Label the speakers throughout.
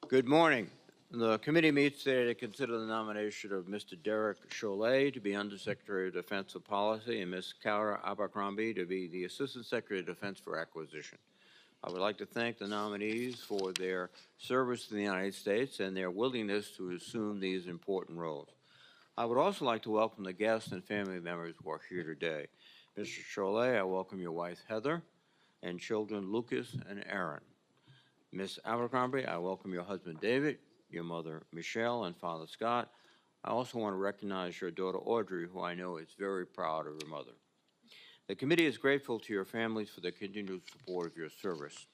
Speaker 1: Good morning. The committee meets today to consider the nomination of Mr. Derek Chollet to be Undersecretary of Defense for Policy and Ms. Cara Abercrombie to be the Assistant Secretary of Defense for Acquisition. I would like to thank the nominees for their service to the United States and their willingness to assume these important roles. I would also like to welcome the guests and family members who are here today. Mr. Chollet, I welcome your wife, Heather, and children, Lucas and Aaron. Ms. Abercrombie, I welcome your husband, David, your mother, Michelle, and father, Scott. I also want to recognize your daughter, Audrey, who I know is very proud of her mother. The committee is grateful to your families for the continued support of your service.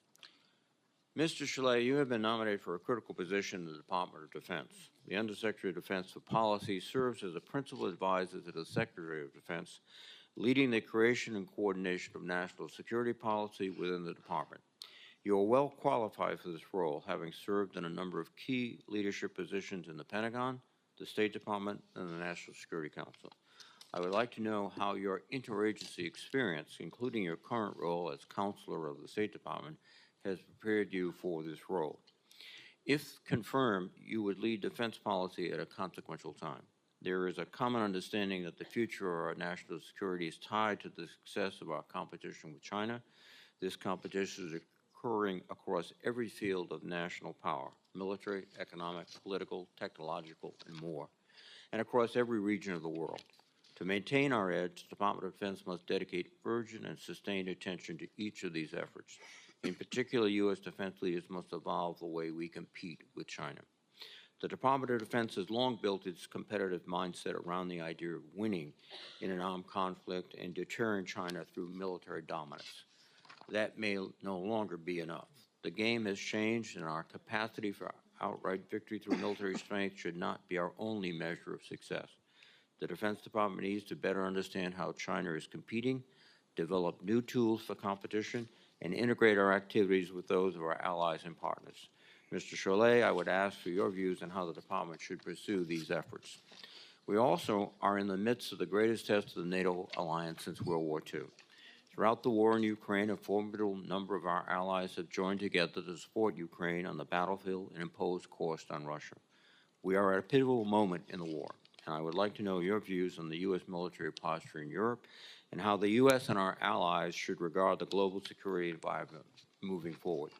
Speaker 1: Mr. Chollet, you have been nominated for a critical position in the Department of Defense. The Undersecretary of Defense for Policy serves as a principal advisor to the Secretary of Defense, leading the creation and coordination of national security policy within the department. You are well qualified for this role, having served in a number of key leadership positions in the Pentagon, the State Department, and the National Security Council. I would like to know how your interagency experience, including your current role as counselor of the State Department, has prepared you for this role. If confirmed, you would lead defense policy at a consequential time. There is a common understanding that the future of our national security is tied to the success of our competition with China. This competition is occurring across every field of national power, military, economic, political, technological, and more, and across every region of the world. To maintain our edge, the Department of Defense must dedicate urgent and sustained attention to each of these efforts. In particular, U.S. defense leaders must evolve the way we compete with China. The Department of Defense has long built its competitive mindset around the idea of winning in an armed conflict and deterring China through military dominance. That may no longer be enough. The game has changed, and our capacity for outright victory through military strength should not be our only measure of success. The Defense Department needs to better understand how China is competing, develop new tools for competition, and integrate our activities with those of our allies and partners. Mr. Chollet, I would ask for your views on how the department should pursue these efforts. We also are in the midst of the greatest test of the NATO alliance since World War II. Throughout the war in Ukraine, a formidable number of our allies have joined together to support Ukraine on the battlefield and impose cost on Russia. We are at a pivotal moment in the war, and I would like to know your views on the U.S. military posture in Europe and how the U.S. and our allies should regard the global security environment moving forward.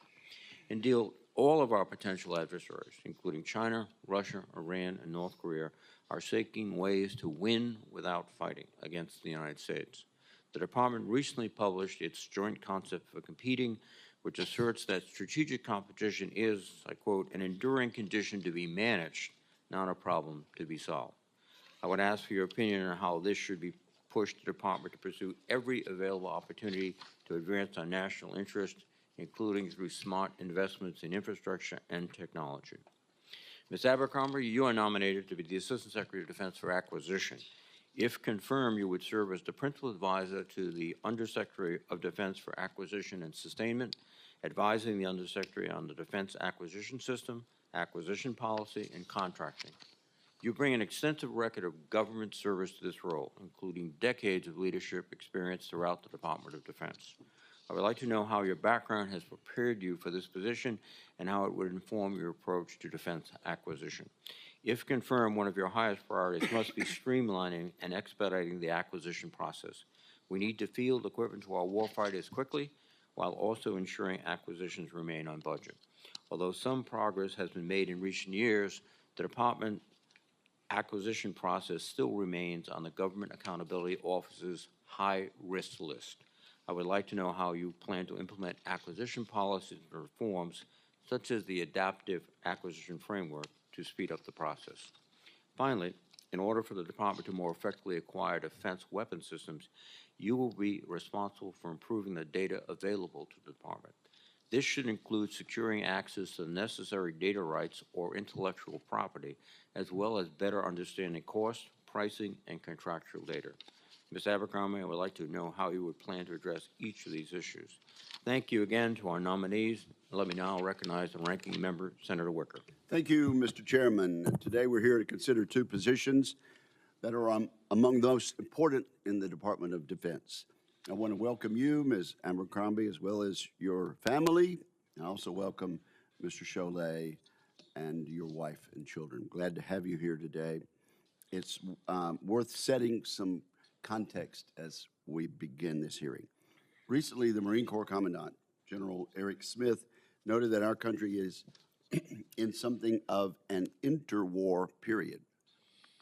Speaker 1: Indeed, all of our potential adversaries, including China, Russia, Iran, and North Korea, are seeking ways to win without fighting against the United States. The department recently published its joint concept for competing, which asserts that strategic competition is, I quote, an enduring condition to be managed, not a problem to be solved. I would ask for your opinion on how this should be pushed the department to pursue every available opportunity to advance our national interest, including through smart investments in infrastructure and technology. Ms. Abercrombie, you are nominated to be the Assistant Secretary of Defense for Acquisition. If confirmed, you would serve as the principal advisor to the Undersecretary of Defense for Acquisition and Sustainment, advising the Undersecretary on the Defense Acquisition System, acquisition policy, and contracting. You bring an extensive record of government service to this role, including decades of leadership experience throughout the Department of Defense. I would like to know how your background has prepared you for this position and how it would inform your approach to defense acquisition. If confirmed, one of your highest priorities must be streamlining and expediting the acquisition process. We need to field equipment to our warfighters quickly while also ensuring acquisitions remain on budget. Although some progress has been made in recent years, the department acquisition process still remains on the Government Accountability Office's high-risk list. I would like to know how you plan to implement acquisition policies and reforms, such as the adaptive acquisition framework, to speed up the process. Finally, in order for the department to more effectively acquire defense weapon systems, you will be responsible for improving the data available to the department. This should include securing access to the necessary data rights or intellectual property, as well as better understanding cost, pricing, and contractual data. Ms. Abercrombie, I would like to know how you would plan to address each of these issues. Thank you again to our nominees. Let me now recognize the ranking member, Senator Wicker.
Speaker 2: Thank you, Mr. Chairman. Today we're here to consider two positions that are among the most important in the Department of Defense. I want to welcome you, Ms. Abercrombie, as well as your family. I also welcome Mr. Chollet and your wife and children. Glad to have you here today. It's worth setting some context as we begin this hearing. Recently, the Marine Corps Commandant, General Eric Smith, noted that our country is in something of an interwar period.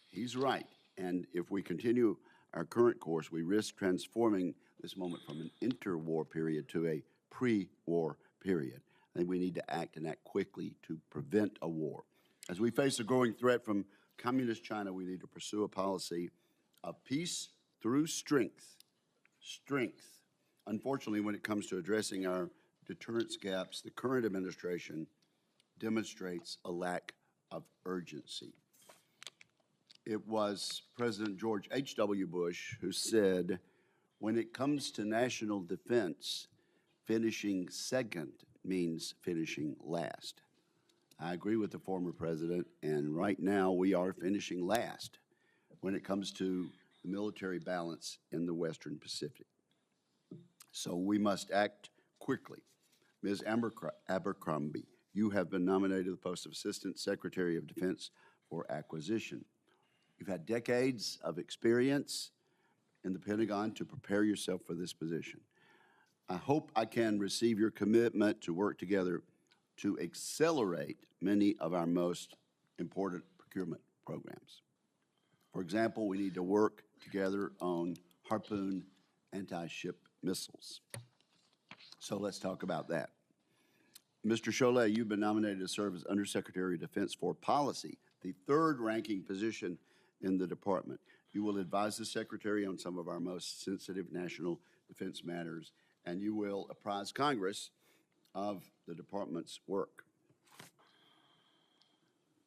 Speaker 2: He's right, and if we continue our current course, we risk transforming this moment from an interwar period to a pre-war period. I think we need to act and act quickly to prevent a war. As we face a growing threat from communist China, we need to pursue a policy of peace through strength. Strength. Unfortunately, when it comes to addressing our deterrence gaps, the current administration demonstrates a lack of urgency. It was President George H.W. Bush who said, when it comes to national defense, finishing second means finishing last. I agree with the former president, and right now we are finishing last when it comes to the military balance in the Western Pacific. So we must act quickly. Ms. Abercrombie, you have been nominated to the post of Assistant Secretary of Defense for Acquisition. You've had decades of experience in the Pentagon to prepare yourself for this position. I hope I can receive your commitment to work together to accelerate many of our most important procurement programs. For example, we need to work together on Harpoon anti-ship missiles. So let's talk about that. Mr. Chollet, you've been nominated to serve as Undersecretary of Defense for Policy, the third-ranking position in the department. You will advise the Secretary on some of our most sensitive national defense matters, and you will apprise Congress of the department's work.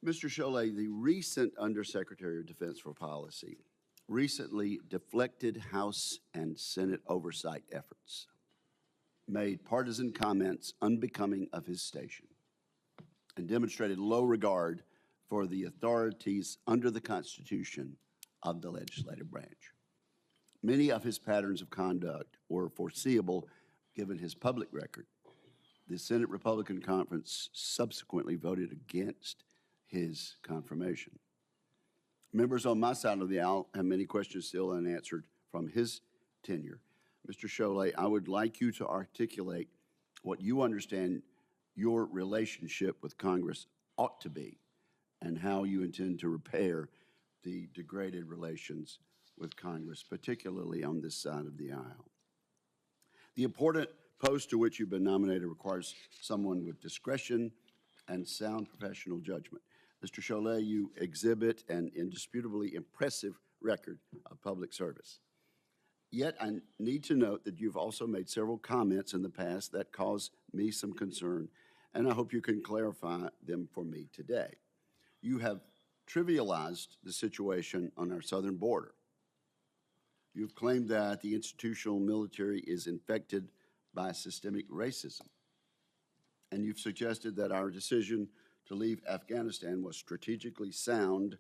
Speaker 2: Mr. Chollet, the recent Undersecretary of Defense for Policy recently deflected House and Senate oversight efforts, made partisan comments unbecoming of his station, and demonstrated low regard for the authorities under the Constitution of the legislative branch. Many of his patterns of conduct were foreseeable given his public record. The Senate Republican Conference subsequently voted against his confirmation. Members on my side of the aisle have many questions still unanswered from his tenure. Mr. Chollet, I would like you to articulate what you understand your relationship with Congress ought to be and how you intend to repair the degraded relations with Congress, particularly on this side of the aisle. The important post to which you've been nominated requires someone with discretion and sound professional judgment. Mr. Chollet, you exhibit an indisputably impressive record of public service. Yet I need to note that you've also made several comments in the past that cause me some concern, and I hope you can clarify them for me today. You have trivialized the situation on our southern border. You've claimed that the institutional military is infected by systemic racism. And you've suggested that our decision to leave Afghanistan was strategically sound,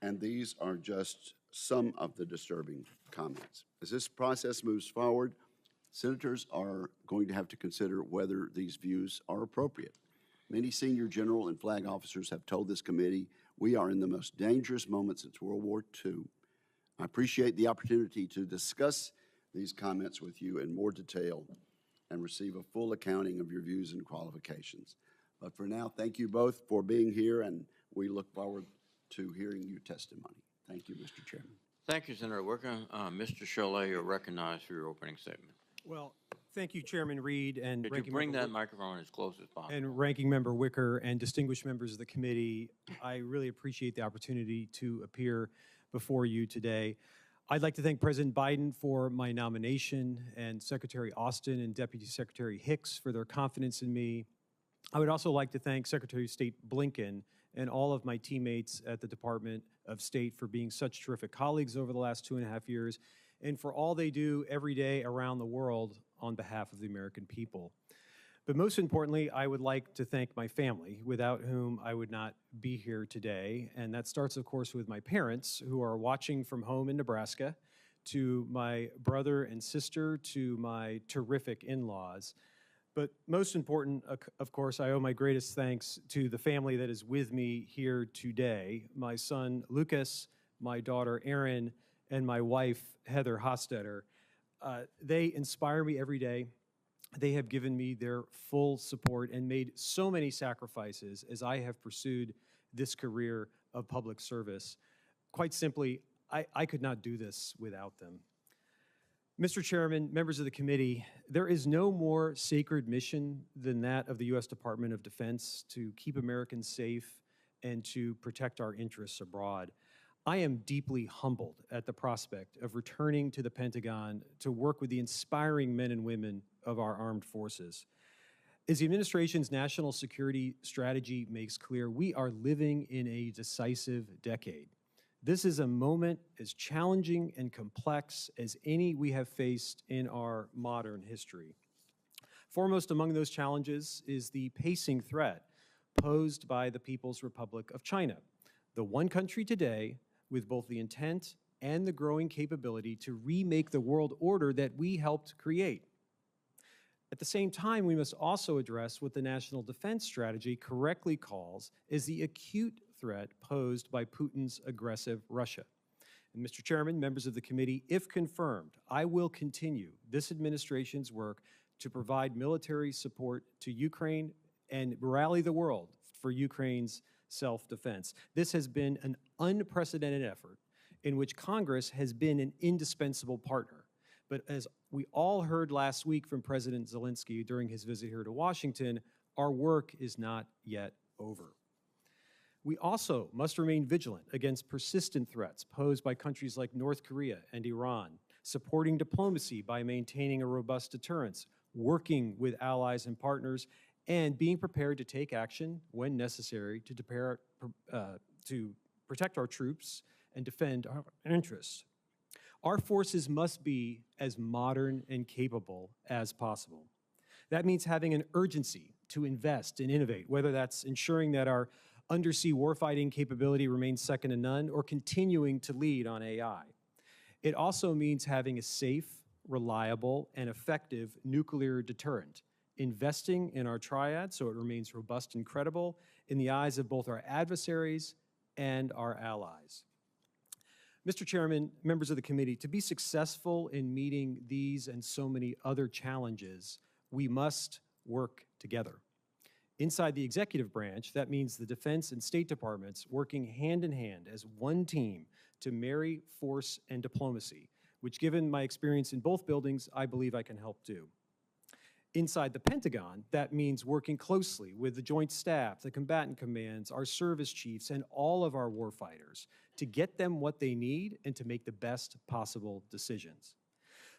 Speaker 2: and these are just some of the disturbing comments. As this process moves forward, senators are going to have to consider whether these views are appropriate. Many senior general and flag officers have told this committee we are in the most dangerous moment since World War II. I appreciate the opportunity to discuss these comments with you in more detail and receive a full accounting of your views and qualifications. But for now, thank you both for being here, and we look forward to hearing your testimony. Thank you, Mr. Chairman.
Speaker 1: Thank you, Senator Wicker. Mr. Chollet, you're recognized for your opening statement.
Speaker 3: Well, thank you, Chairman Reed and
Speaker 1: Could you bring that microphone as close as possible?
Speaker 3: And Ranking Member Wicker and distinguished members of the committee. I really appreciate the opportunity to appear before you today. I'd like to thank President Biden for my nomination and Secretary Austin and Deputy Secretary Hicks for their confidence in me. I would also like to thank Secretary of State Blinken and all of my teammates at the Department of State for being such terrific colleagues over the last 2.5 years and for all they do every day around the world on behalf of the American people. But most importantly, I would like to thank my family, without whom I would not be here today. And that starts, of course, with my parents, who are watching from home in Nebraska, to my brother and sister, to my terrific in-laws. But most important, of course, I owe my greatest thanks to the family that is with me here today. My son, Lucas, my daughter, Erin, and my wife, Heather Hostetter. They inspire me every day. They have given me their full support and made so many sacrifices as I have pursued this career of public service. Quite simply, I could not do this without them. Mr. Chairman, members of the committee, there is no more sacred mission than that of the U.S. Department of Defense to keep Americans safe and to protect our interests abroad. I am deeply humbled at the prospect of returning to the Pentagon to work with the inspiring men and women of our armed forces. As the administration's national security strategy makes clear, we are living in a decisive decade. This is a moment as challenging and complex as any we have faced in our modern history. Foremost among those challenges is the pacing threat posed by the People's Republic of China, the one country today with both the intent and the growing capability to remake the world order that we helped create. At the same time, we must also address what the National Defense Strategy correctly calls as the acute threat posed by Putin's aggressive Russia. And Mr. Chairman, members of the committee, if confirmed, I will continue this administration's work to provide military support to Ukraine and rally the world for Ukraine's self-defense. This has been an unprecedented effort in which Congress has been an indispensable partner. But as we all heard last week from President Zelensky during his visit here to Washington, our work is not yet over. We also must remain vigilant against persistent threats posed by countries like North Korea and Iran, supporting diplomacy by maintaining a robust deterrence, working with allies and partners, and being prepared to take action when necessary to protect our troops and defend our interests. Our forces must be as modern and capable as possible. That means having an urgency to invest and innovate, whether that's ensuring that our undersea warfighting capability remains second to none or continuing to lead on AI. It also means having a safe, reliable, and effective nuclear deterrent, investing in our triad so it remains robust and credible in the eyes of both our adversaries and our allies. Mr. Chairman, members of the committee, to be successful in meeting these and so many other challenges, we must work together. Inside the executive branch, that means the Defense and State Departments working hand in hand as one team to marry force and diplomacy, which, given my experience in both buildings, I believe I can help do. Inside the Pentagon, that means working closely with the Joint Staff, the combatant commands, our service chiefs, and all of our warfighters to get them what they need and to make the best possible decisions.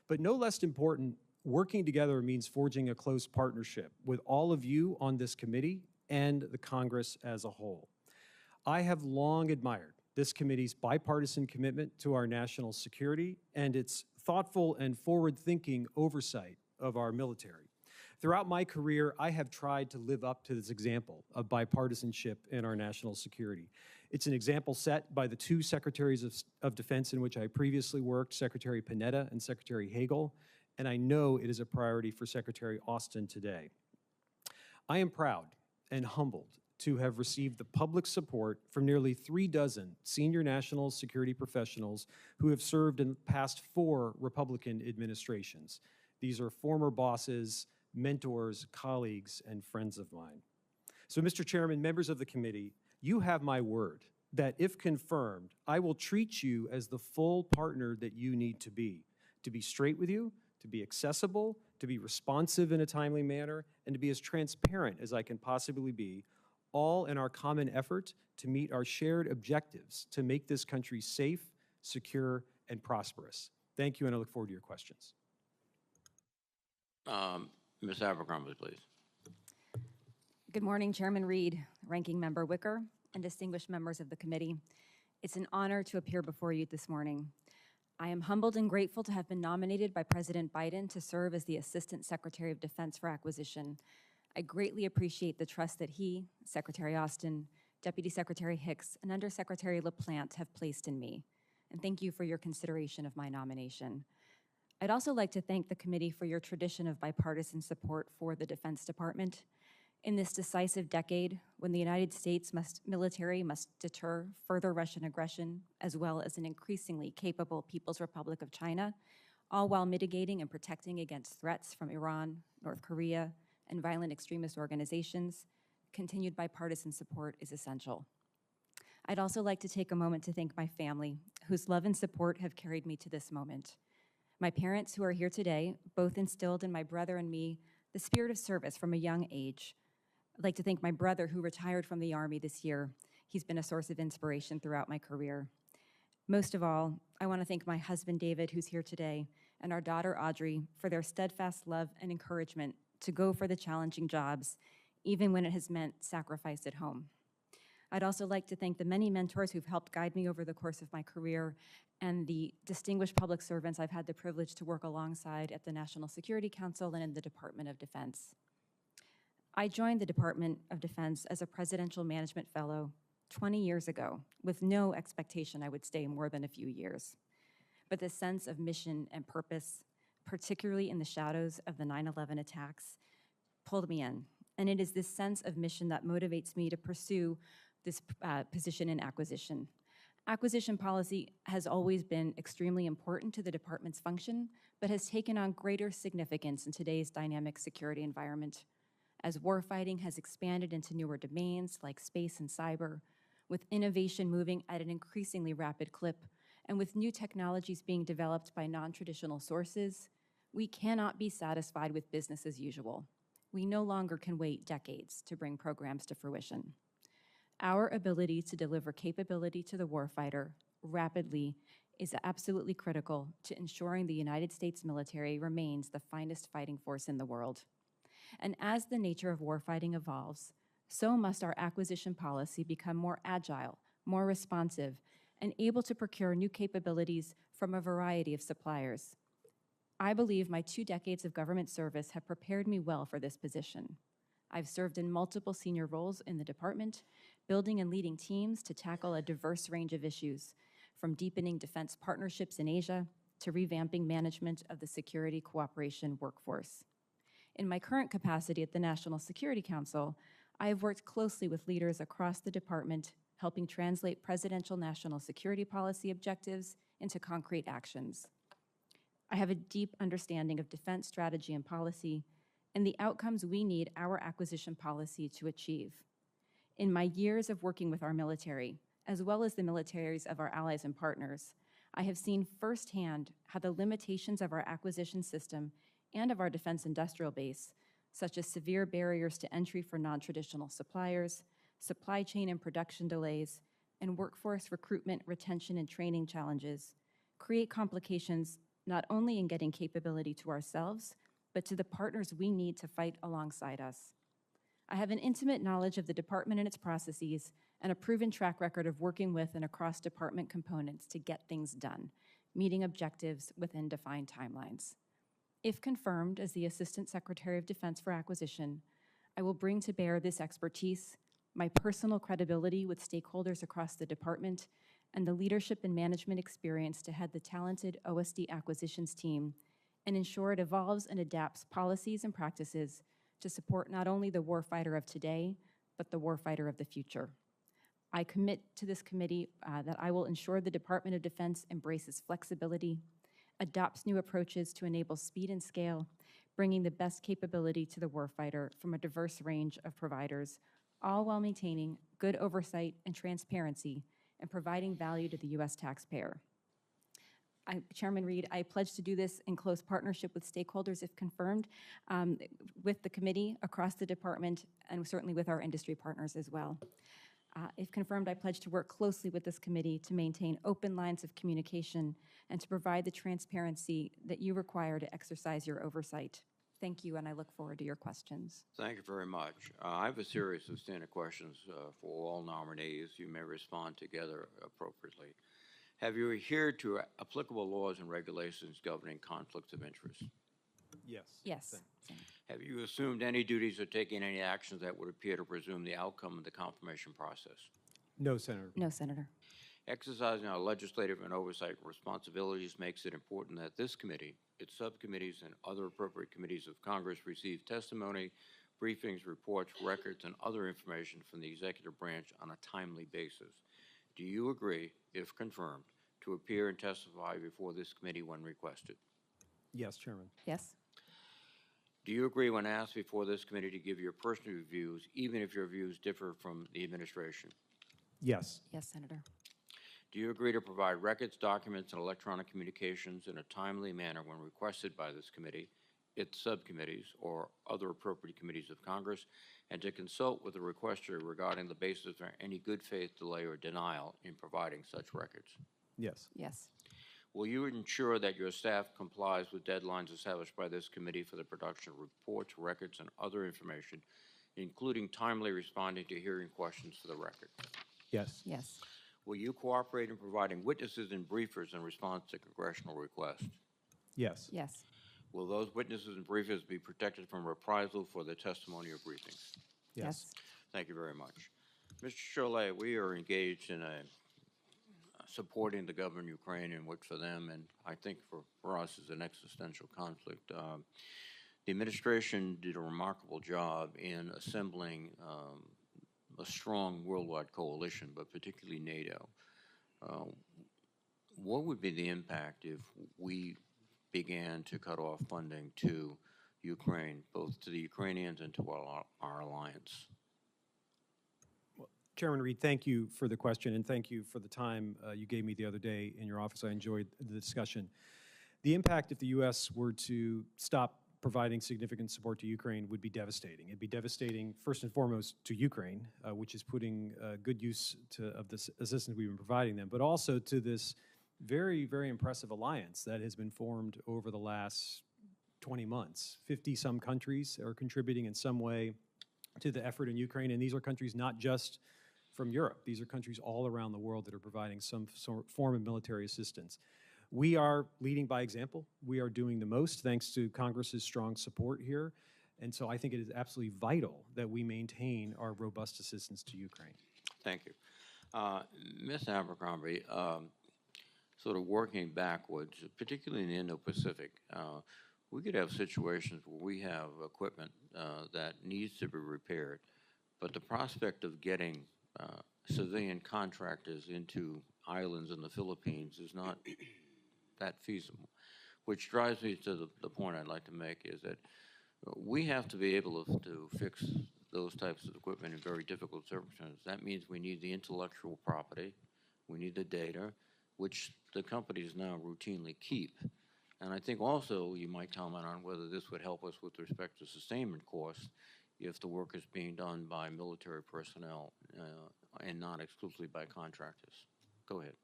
Speaker 3: But no less important, working together means forging a close partnership with all of you on this committee and the Congress as a whole. I have long admired this committee's bipartisan commitment to our national security and its thoughtful and forward-thinking oversight of our military. Throughout my career, I have tried to live up to this example of bipartisanship in our national security. It's an example set by the two secretaries of defense in which I previously worked, Secretary Panetta and Secretary Hagel, and I know it is a priority for Secretary Austin today. I am proud and humbled to have received the public support from nearly 36 senior national security professionals who have served in the past 4 Republican administrations. These are former bosses, mentors, colleagues, and friends of mine. So, Mr. Chairman, members of the committee, you have my word that if confirmed, I will treat you as the full partner that you need to be straight with you, to be accessible, to be responsive in a timely manner, and to be as transparent as I can possibly be, all in our common effort to meet our shared objectives to make this country safe, secure, and prosperous. Thank you, and I look forward to your questions.
Speaker 1: Ms. Abercrombie, please.
Speaker 4: Good morning, Chairman Reed, Ranking Member Wicker, and distinguished members of the committee. It's an honor to appear before you this morning. I am humbled and grateful to have been nominated by President Biden to serve as the Assistant Secretary of Defense for Acquisition. I greatly appreciate the trust that he, Secretary Austin, Deputy Secretary Hicks, and Undersecretary LaPlante have placed in me. And thank you for your consideration of my nomination. I'd also like to thank the committee for your tradition of bipartisan support for the Defense Department. In this decisive decade, when the United States military must deter further Russian aggression, as well as an increasingly capable People's Republic of China, all while mitigating and protecting against threats from Iran, North Korea, and violent extremist organizations, continued bipartisan support is essential. I'd also like to take a moment to thank my family, whose love and support have carried me to this moment. My parents, who are here today, both instilled in my brother and me the spirit of service from a young age. I'd like to thank my brother, who retired from the Army this year. He's been a source of inspiration throughout my career. Most of all, I want to thank my husband, David, who's here today, and our daughter, Audrey, for their steadfast love and encouragement to go for the challenging jobs, even when it has meant sacrifice at home. I'd also like to thank the many mentors who've helped guide me over the course of my career and the distinguished public servants I've had the privilege to work alongside at the National Security Council and in the Department of Defense. I joined the Department of Defense as a Presidential Management Fellow 20 years ago, with no expectation I would stay more than a few years. But the sense of mission and purpose, particularly in the shadows of the 9/11 attacks, pulled me in. And it is this sense of mission that motivates me to pursue this position in acquisition. Acquisition policy has always been extremely important to the department's function, but has taken on greater significance in today's dynamic security environment. As warfighting has expanded into newer domains like space and cyber, with innovation moving at an increasingly rapid clip, and with new technologies being developed by non-traditional sources, we cannot be satisfied with business as usual. We no longer can wait decades to bring programs to fruition. Our ability to deliver capability to the warfighter rapidly is absolutely critical to ensuring the United States military remains the finest fighting force in the world. And as the nature of warfighting evolves, so must our acquisition policy become more agile, more responsive, and able to procure new capabilities from a variety of suppliers. I believe my 2 decades of government service have prepared me well for this position. I've served in multiple senior roles in the department, building and leading teams to tackle a diverse range of issues, from deepening defense partnerships in Asia to revamping management of the security cooperation workforce. In my current capacity at the National Security Council, I have worked closely with leaders across the department, helping translate presidential national security policy objectives into concrete actions. I have a deep understanding of defense strategy and policy and the outcomes we need our acquisition policy to achieve. In my years of working with our military, as well as the militaries of our allies and partners, I have seen firsthand how the limitations of our acquisition system and of our defense industrial base, such as severe barriers to entry for non-traditional suppliers, supply chain and production delays, and workforce recruitment, retention, and training challenges, create complications not only in getting capability to ourselves, but to the partners we need to fight alongside us. I have an intimate knowledge of the department and its processes, and a proven track record of working with and across department components to get things done, meeting objectives within defined timelines. If confirmed as the Assistant Secretary of Defense for Acquisition, I will bring to bear this expertise, my personal credibility with stakeholders across the department, and the leadership and management experience to head the talented OSD acquisitions team and ensure it evolves and adapts policies and practices to support not only the warfighter of today, but the warfighter of the future. I commit to this committee that I will ensure the Department of Defense embraces flexibility, adopts new approaches to enable speed and scale, bringing the best capability to the warfighter from a diverse range of providers, all while maintaining good oversight and transparency and providing value to the U.S. taxpayer. Chairman Reed, I pledge to do this in close partnership with stakeholders if confirmed, with the committee across the department, and certainly with our industry partners as well. If confirmed, I pledge to work closely with this committee to maintain open lines of communication and to provide the transparency that you require to exercise your oversight. Thank you, and I look forward to your questions.
Speaker 1: Thank you very much. I have a series of standard questions for all nominees. You may respond together appropriately. Have you adhered to applicable laws and regulations governing conflicts of interest?
Speaker 3: Yes.
Speaker 4: Yes.
Speaker 1: Have you assumed any duties or taken any actions that would appear to presume the outcome of the confirmation process?
Speaker 3: No, Senator.
Speaker 4: No, Senator.
Speaker 1: Exercising our legislative and oversight responsibilities makes it important that this committee, its subcommittees, and other appropriate committees of Congress receive testimony, briefings, reports, records, and other information from the executive branch on a timely basis. Do you agree, if confirmed, to appear and testify before this committee when requested?
Speaker 3: Yes, Chairman.
Speaker 4: Yes.
Speaker 1: Do you agree when asked before this committee to give your personal views, even if your views differ from the administration?
Speaker 3: Yes.
Speaker 4: Yes, Senator.
Speaker 1: Do you agree to provide records, documents, and electronic communications in a timely manner when requested by this committee, its subcommittees, or other appropriate committees of Congress, and to consult with the requester regarding the basis for any good faith delay or denial in providing such records?
Speaker 3: Yes.
Speaker 4: Yes.
Speaker 1: Will you ensure that your staff complies with deadlines established by this committee for the production of reports, records, and other information, including timely responding to hearing questions for the record?
Speaker 3: Yes.
Speaker 4: Yes.
Speaker 1: Will you cooperate in providing witnesses and briefers in response to congressional requests?
Speaker 3: Yes.
Speaker 4: Yes.
Speaker 1: Will those witnesses and briefers be protected from reprisal for their testimony or briefings?
Speaker 3: Yes.
Speaker 1: Thank you very much. Mr. Chollet, we are engaged in supporting the government of Ukraine, and which for them, and I think for us, is an existential conflict. The administration did a remarkable job in assembling a strong worldwide coalition, but particularly NATO. What would be the impact if we began to cut off funding to Ukraine, both to the Ukrainians and to our alliance?
Speaker 3: Chairman Reed, thank you for the question, and thank you for the time you gave me the other day in your office. I enjoyed the discussion. The impact if the U.S. were to stop providing significant support to Ukraine would be devastating. It'd be devastating, first and foremost, to Ukraine, which is putting good use of this assistance we've been providing them, but also to this very, very impressive alliance that has been formed over the last 20 months. 50-some countries are contributing in some way to the effort in Ukraine, and these are countries not just from Europe. These are countries all around the world that are providing some form of military assistance. We are leading by example. We are doing the most thanks to Congress's strong support here. And so I think it is absolutely vital that we maintain our robust assistance to Ukraine.
Speaker 1: Thank you. Ms. Abercrombie, sort of working backwards, particularly in the Indo-Pacific, we could have situations where we have equipment that needs to be repaired, but the prospect of getting civilian contractors into islands in the Philippines is not that feasible, which drives me to the point I'd like to make is that we have to be able to fix those types of equipment in very difficult circumstances. That means we need the intellectual property, we need the data, which the companies now routinely keep. And I think also you might comment on whether this would help us with respect to sustainment costs if the work is being done by military personnel and not exclusively by contractors. Go ahead.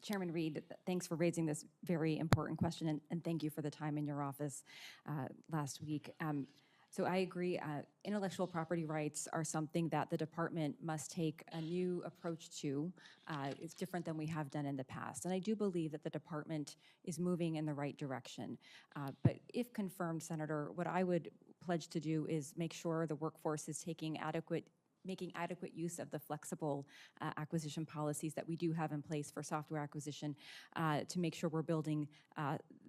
Speaker 4: Chairman Reed, thanks for raising this very important question, and thank you for the time in your office last week. So I agree, intellectual property rights are something that the department must take a new approach to. It's different than we have done in the past. And I do believe that the department is moving in the right direction. But if confirmed, Senator, what I would pledge to do is make sure the workforce is making adequate use of the flexible acquisition policies that we do have in place for software acquisition to make sure we're building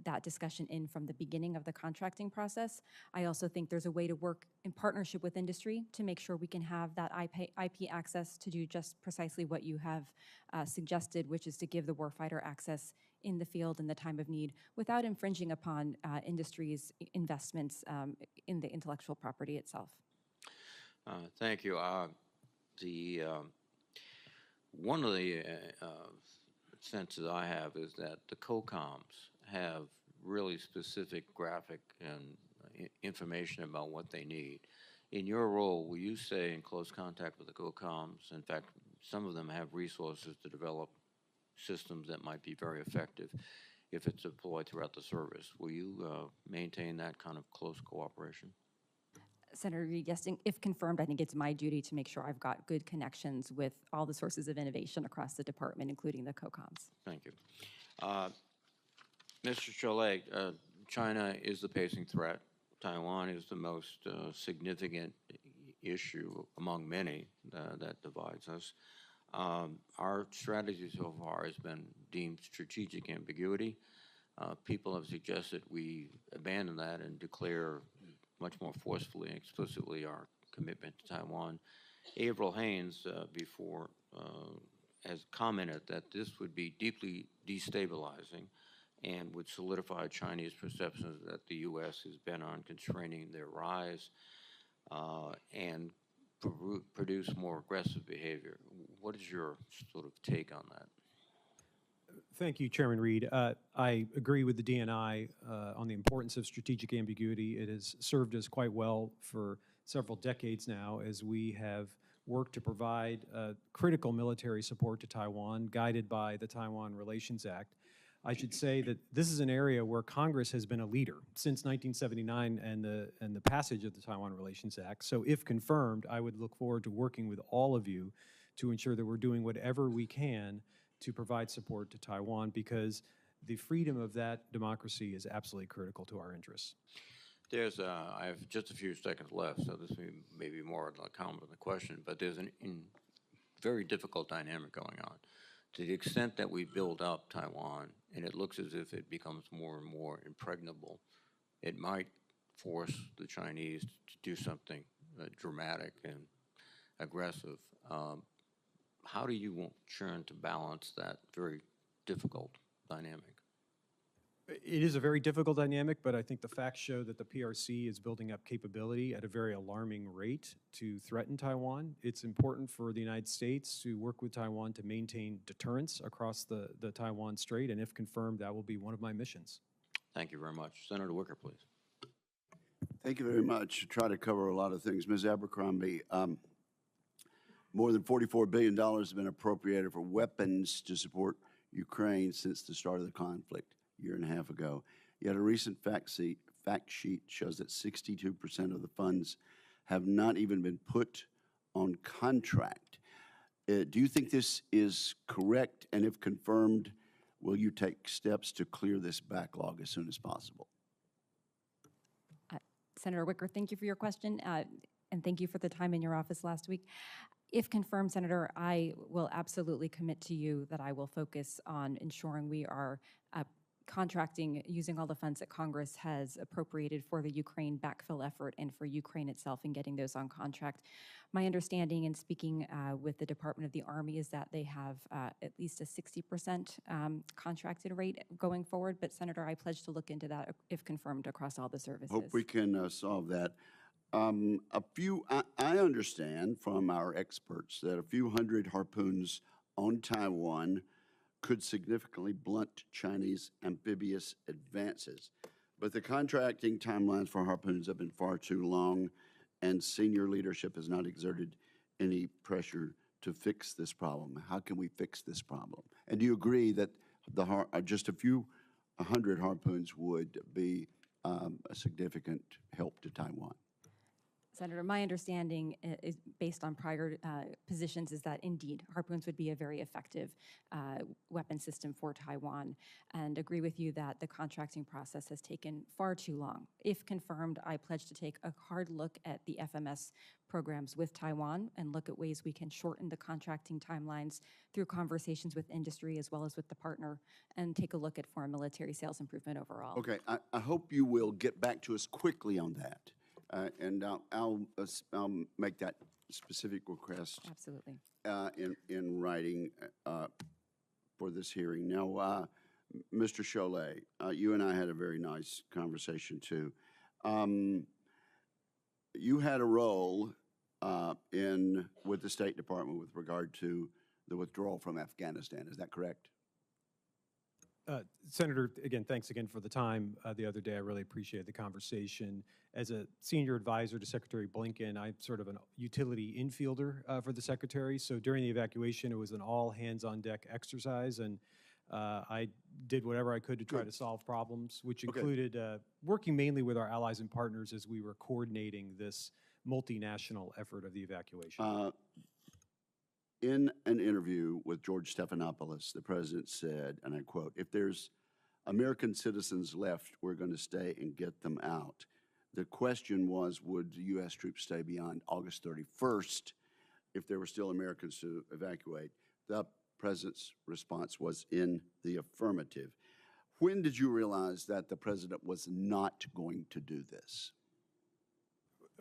Speaker 4: that discussion in from the beginning of the contracting process. I also think there's a way to work in partnership with industry to make sure we can have that IP access to do just precisely what you have suggested, which is to give the warfighter access in the field in the time of need without infringing upon industry's investments in the intellectual property itself.
Speaker 1: Thank you. One of the senses I have is that the COCOMs have really specific graphic and information about what they need. In your role, will you stay in close contact with the COCOMs? In fact, some of them have resources to develop systems that might be very effective if it's deployed throughout the service. Will you maintain that kind of close cooperation?
Speaker 4: Senator Reed, yes, if confirmed, I think it's my duty to make sure I've got good connections with all the sources of innovation across the department, including the COCOMs.
Speaker 1: Thank you. Mr. Chollet, China is the pacing threat. Taiwan is the most significant issue among many that divides us. Our strategy so far has been deemed strategic ambiguity. People have suggested we abandon that and declare much more forcefully and explicitly our commitment to Taiwan. Avril Haines, before, has commented that this would be deeply destabilizing and would solidify Chinese perceptions that the U.S. is bent on constraining their rise and produce more aggressive behavior. What is your sort of take on that?
Speaker 3: Thank you, Chairman Reed. I agree with the DNI on the importance of strategic ambiguity. It has served us quite well for several decades now as we have worked to provide critical military support to Taiwan, guided by the Taiwan Relations Act. I should say that this is an area where Congress has been a leader since 1979 and the passage of the Taiwan Relations Act. So if confirmed, I would look forward to working with all of you to ensure that we're doing whatever we can to provide support to Taiwan, because the freedom of that democracy is absolutely critical to our interests.
Speaker 1: I have just a few seconds left, so this may be more of a comment than a question, but there's a very difficult dynamic going on. To the extent that we build up Taiwan, and it looks as if it becomes more and more impregnable, it might force the Chinese to do something dramatic and aggressive. How do you want Churn to balance that very difficult dynamic?
Speaker 3: It is a very difficult dynamic, but I think the facts show that the PRC is building up capability at a very alarming rate to threaten Taiwan. It's important for the United States to work with Taiwan to maintain deterrence across the Taiwan Strait, and if confirmed, that will be one of my missions.
Speaker 1: Thank you very much. Senator Wicker, please.
Speaker 2: Thank you very much. Try to cover a lot of things. Ms. Abercrombie, more than $44 billion has been appropriated for weapons to support Ukraine since the start of the conflict a year and a half ago. Yet a recent fact sheet shows that 62% of the funds have not even been put on contract. Do you think this is correct? And if confirmed, will you take steps to clear this backlog as soon as possible?
Speaker 4: Senator Wicker, thank you for your question, and thank you for the time in your office last week. If confirmed, Senator, I will absolutely commit to you that I will focus on ensuring we are contracting using all the funds that Congress has appropriated for the Ukraine backfill effort and for Ukraine itself and getting those on contract. My understanding in speaking with the Department of the Army is that they have at least a 60% contracted rate going forward. But Senator, I pledge to look into that if confirmed across all the services.
Speaker 2: Hope we can solve that. I understand from our experts that a few hundred harpoons on Taiwan could significantly blunt Chinese amphibious advances. But the contracting timelines for harpoons have been far too long, and senior leadership has not exerted any pressure to fix this problem. How can we fix this problem? And do you agree that just a few hundred harpoons would be a significant help to Taiwan?
Speaker 4: Senator, my understanding is based on prior positions is that indeed harpoons would be a very effective weapon system for Taiwan, and agree with you that the contracting process has taken far too long. If confirmed, I pledge to take a hard look at the FMS programs with Taiwan and look at ways we can shorten the contracting timelines through conversations with industry as well as with the partner, and take a look at foreign military sales improvement overall.
Speaker 2: Okay, I hope you will get back to us quickly on that. And I'll make that specific request.
Speaker 4: Absolutely.
Speaker 2: In writing for this hearing. Now, Mr. Chollet, you and I had a very nice conversation too. You had a role with the State Department with regard to the withdrawal from Afghanistan. Is that correct?
Speaker 3: Senator, again, thanks again for the time the other day. I really appreciated the conversation. As a senior advisor to Secretary Blinken, I'm sort of a utility infielder for the Secretary. So during the evacuation, it was an all-hands-on-deck exercise, and I did whatever I could to try to solve problems, which included working mainly with our allies and partners as we were coordinating this multinational effort of the evacuation.
Speaker 2: In an interview with George Stephanopoulos, the president said, and I quote, "If there's American citizens left, we're going to stay and get them out." The question was, would the U.S. troops stay beyond August 31st? if there were still Americans to evacuate. The president's response was in the affirmative. When did you realize that the president was not going to do this?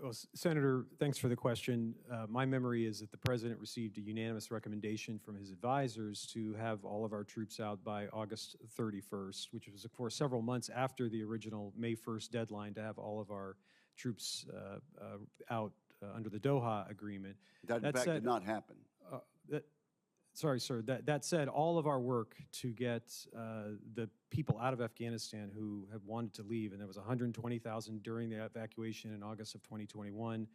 Speaker 3: Well, Senator, thanks for the question. My memory is that the president received a unanimous recommendation from his advisors to have all of our troops out by August 31st, which was, of course, several months after the original May 1st deadline to have all of our troops out under the Doha Agreement.
Speaker 2: That, in fact, did not happen.
Speaker 3: Sorry, sir. That said, all of our work to get the people out of Afghanistan who have wanted to leave, and there was 120,000 during the evacuation in August of 2021.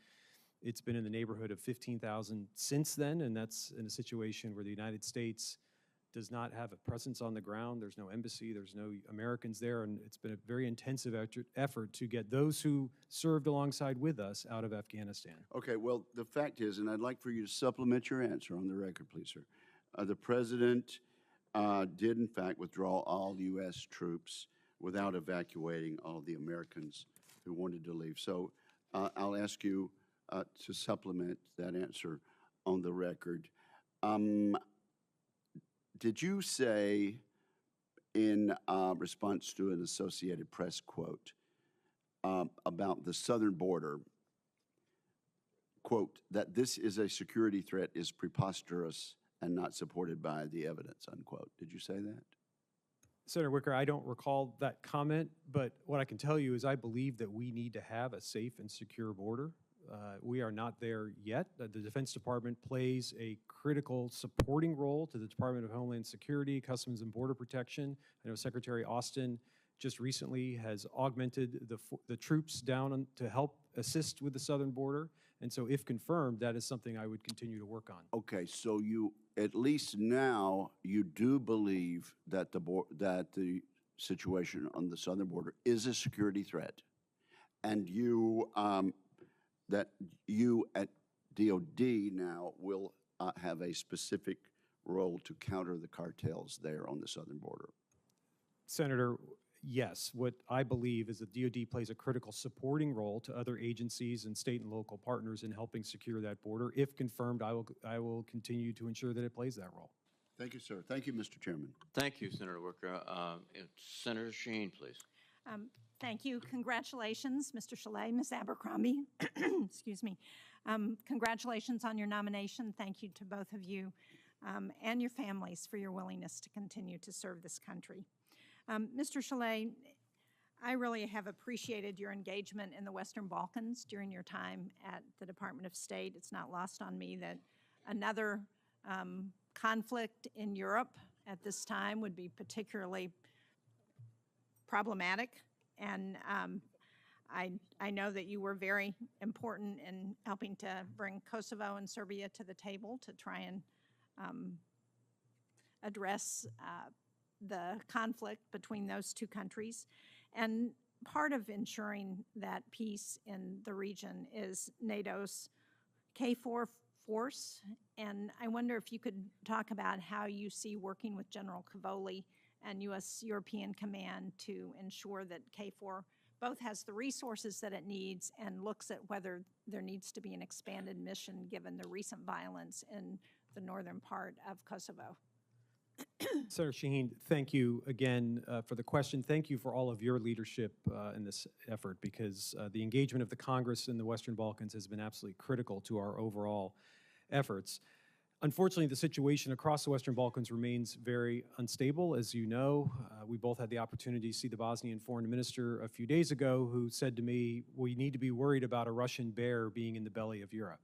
Speaker 3: It's been in the neighborhood of 15,000 since then, and that's in a situation where the United States does not have a presence on the ground. There's no embassy, there's no Americans there, and it's been a very intensive effort to get those who served alongside with us out of Afghanistan.
Speaker 2: Okay, well, the fact is, and I'd like for you to supplement your answer on the record, please, sir. The president did, in fact, withdraw all U.S. troops without evacuating all the Americans who wanted to leave. So I'll ask you to supplement that answer on the record. Did you say in response to an Associated Press quote about the southern border, quote, that this is a security threat is preposterous and not supported by the evidence, unquote? Did you say that?
Speaker 3: Senator Wicker, I don't recall that comment, but what I can tell you is I believe that we need to have a safe and secure border. We are not there yet. The Defense Department plays a critical supporting role to the Department of Homeland Security, Customs and Border Protection. I know Secretary Austin just recently has augmented the troops down to help assist with the southern border. And so if confirmed, that is something I would continue to work on.
Speaker 2: Okay, so you, at least now, you do believe that the situation on the southern border is a security threat, and you, that you at DOD now will have a specific role to counter the cartels there on the southern border.
Speaker 3: Senator, yes, what I believe is that DOD plays a critical supporting role to other agencies and state and local partners in helping secure that border. If confirmed, I will continue to ensure that it plays that role.
Speaker 2: Thank you, sir. Thank you, Mr. Chairman.
Speaker 1: Thank you, Senator Wicker. Senator Sheen, please.
Speaker 5: Thank you. Congratulations, Mr. Chollet, Ms. Abercrombie. Excuse me. Congratulations on your nomination. Thank you to both of you and your families for your willingness to continue to serve this country. Mr. Chollet, I really have appreciated your engagement in the Western Balkans during your time at the Department of State. It's not lost on me that another conflict in Europe at this time would be particularly problematic. And I know that you were very important in helping to bring Kosovo and Serbia to the table to try and address the conflict between those two countries. And part of ensuring that peace in the region is NATO's KFOR force. And I wonder if you could talk about how you see working with General Chollet and U.S. European Command to ensure that KFOR both has the resources that it needs and looks at whether there needs to be an expanded mission given the recent violence in the northern part of Kosovo.
Speaker 3: Senator Shaheen, thank you again for the question. Thank you for all of your leadership in this effort, because the engagement of the Congress in the Western Balkans has been absolutely critical to our overall efforts. Unfortunately, the situation across the Western Balkans remains very unstable. As you know, we both had the opportunity to see the Bosnian foreign minister a few days ago, who said to me, we need to be worried about a Russian bear being in the belly of Europe.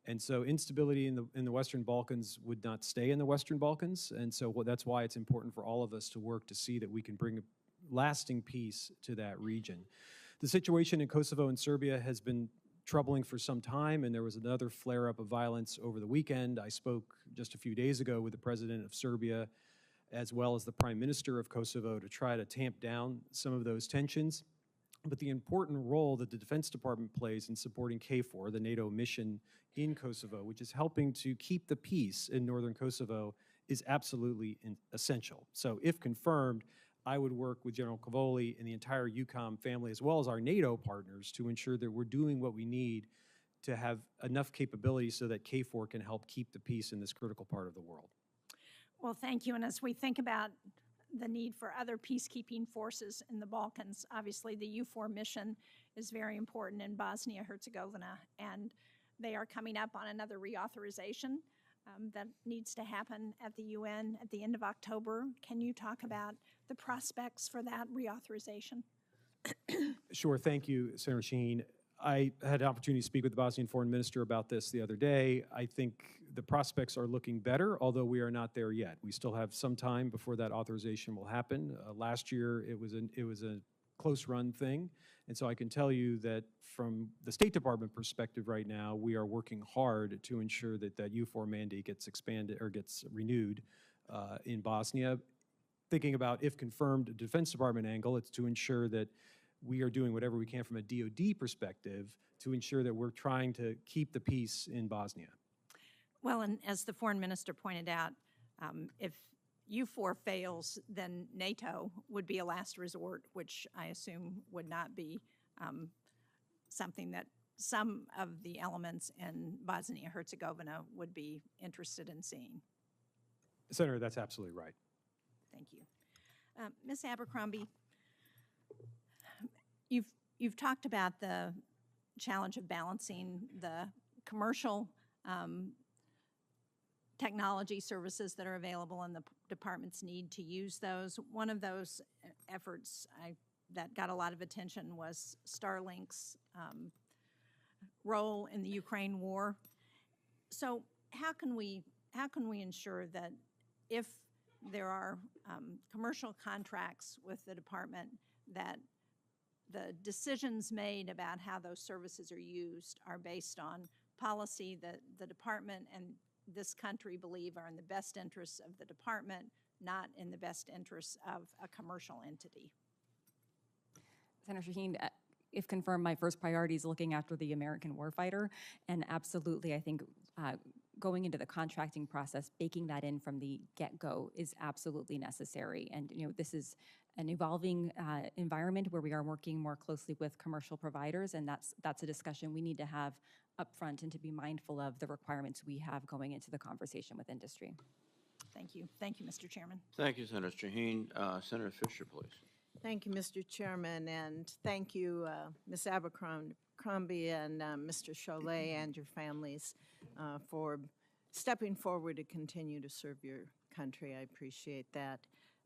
Speaker 3: And so instability in the Western Balkans would not stay in the Western Balkans. And so that's why it's important for all of us to work to see that we can bring lasting peace to that region. The situation in Kosovo and Serbia has been troubling for some time, and there was another flare-up of violence over the weekend. I spoke just a few days ago with the president of Serbia, as well as the prime minister of Kosovo, to try to tamp down some of those tensions. But the important role that the Defense Department plays in supporting KFOR, the NATO mission in Kosovo, which is helping to keep the peace in northern Kosovo, is absolutely essential. So if confirmed, I would work with General Chollet and the entire EUCOM family, as well as our NATO partners, to ensure that we're doing what we need to have enough capability so that KFOR can help keep the peace in this critical part of the world.
Speaker 5: Well, thank you. And as we think about the need for other peacekeeping forces in the Balkans, obviously the EUFOR mission is very important in Bosnia-Herzegovina, and they are coming up on another reauthorization that needs to happen at the UN at the end of October. Can you talk about the prospects for that reauthorization?
Speaker 3: Sure, thank you, Senator Shaheen. I had an opportunity to speak with the Bosnian foreign minister about this the other day. I think the prospects are looking better, although we are not there yet. We still have some time before that authorization will happen. Last year, it was a close-run thing, and so I can tell you that from the State Department perspective right now, we are working hard to ensure that that EUFOR mandate gets expanded or gets renewed in Bosnia. Thinking about, if confirmed, a Defense Department angle, it's to ensure that we are doing whatever we can from a DoD perspective to ensure that we're trying to keep the peace in Bosnia.
Speaker 5: Well, and as the foreign minister pointed out, if EUFOR fails, then NATO would be a last resort, which I assume would not be something that some of the elements in Bosnia-Herzegovina would be interested in seeing.
Speaker 3: Senator, that's absolutely right.
Speaker 5: Thank you. Ms. Abercrombie, you've talked about the challenge of balancing the commercial technology services that are available and the department's need to use those. One of those efforts that got a lot of attention was Starlink's role in the Ukraine war. So how can we ensure that if there are commercial contracts with the department, that the decisions made about how those services are used are based on policy that the department and this country believe are in the best interests of the department, not in the best interests of a commercial entity?
Speaker 4: Senator Shaheen, if confirmed, my first priority is looking after the American warfighter, and absolutely, I think going into the contracting process, baking that in from the get-go is absolutely necessary. And this is an evolving environment where we are working more closely with commercial providers, and that's a discussion we need to have upfront and to be mindful of the requirements we have going into the conversation with industry.
Speaker 5: Thank you. Thank you, Mr. Chairman.
Speaker 1: Thank you, Senator Shaheen. Senator Fisher, please.
Speaker 6: Thank you, Mr. Chairman, and thank you, Ms. Abercrombie and Mr. Chollet and your families for stepping forward to continue to serve your country. I appreciate that.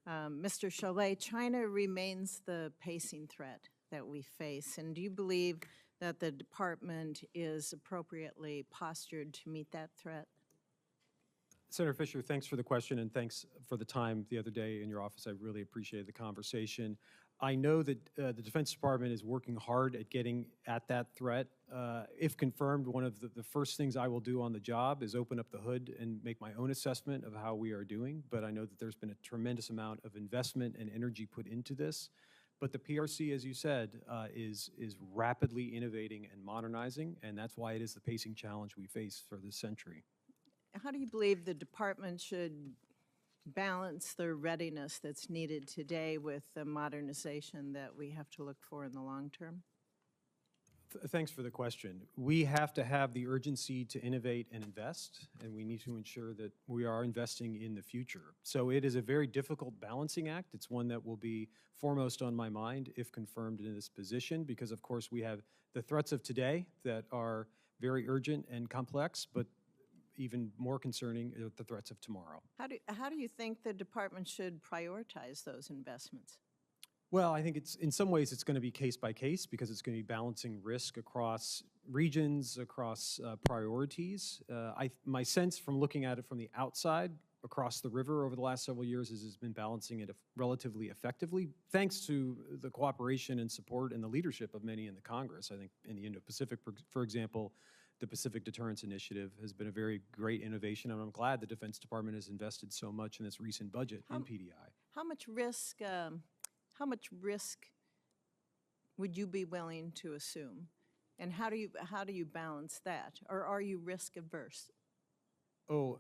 Speaker 6: Mr. Chollet, China remains the pacing threat that we face, and do you believe that the department is appropriately postured to meet that threat?
Speaker 3: Senator Fisher, thanks for the question and thanks for the time the other day in your office. I really appreciated the conversation. I know that the Defense Department is working hard at getting at that threat. If confirmed, one of the first things I will do on the job is open up the hood and make my own assessment of how we are doing. But I know that there's been a tremendous amount of investment and energy put into this. But the PRC, as you said, is rapidly innovating and modernizing, and that's why it is the pacing challenge we face for this century.
Speaker 6: How do you believe the department should balance the readiness that's needed today with the modernization that we have to look for in the long term?
Speaker 3: Thanks for the question. We have to have the urgency to innovate and invest, and we need to ensure that we are investing in the future. So it is a very difficult balancing act. It's one that will be foremost on my mind if confirmed in this position, because of course we have the threats of today that are very urgent and complex, but even more concerning are the threats of tomorrow.
Speaker 6: How do you think the department should prioritize those investments?
Speaker 3: Well, I think in some ways it's going to be case by case because it's going to be balancing risk across regions, across priorities. My sense from looking at it from the outside across the river over the last several years is it's been balancing it relatively effectively, thanks to the cooperation and support and the leadership of many in the Congress. I think in the Indo-Pacific, for example, the Pacific Deterrence Initiative has been a very great innovation, and I'm glad the Defense Department has invested so much in its recent budget in PDI.
Speaker 6: How much risk would you be willing to assume? And how do you balance that? Or are you risk averse?
Speaker 3: Oh,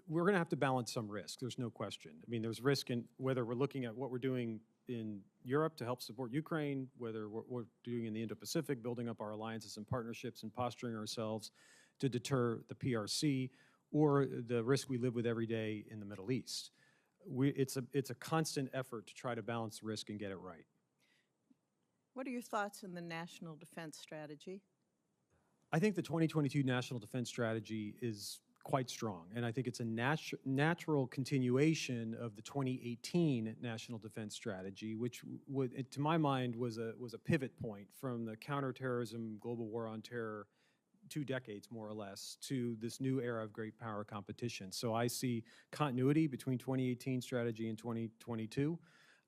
Speaker 3: we're going to have to balance some risk. There's no question. I mean, there's risk in whether we're looking at what we're doing in Europe to help support Ukraine, whether we're doing in the Indo-Pacific, building up our alliances and partnerships and posturing ourselves to deter the PRC, or the risk we live with every day in the Middle East. It's a constant effort to try to balance risk and get it right.
Speaker 6: What are your thoughts on the National Defense Strategy?
Speaker 3: I think the 2022 National Defense Strategy is quite strong, and I think it's a natural continuation of the 2018 National Defense Strategy, which to my mind was a pivot point from the counterterrorism, global war on terror, 2 decades more or less, to this new era of great power competition. So I see continuity between 2018 strategy and 2022.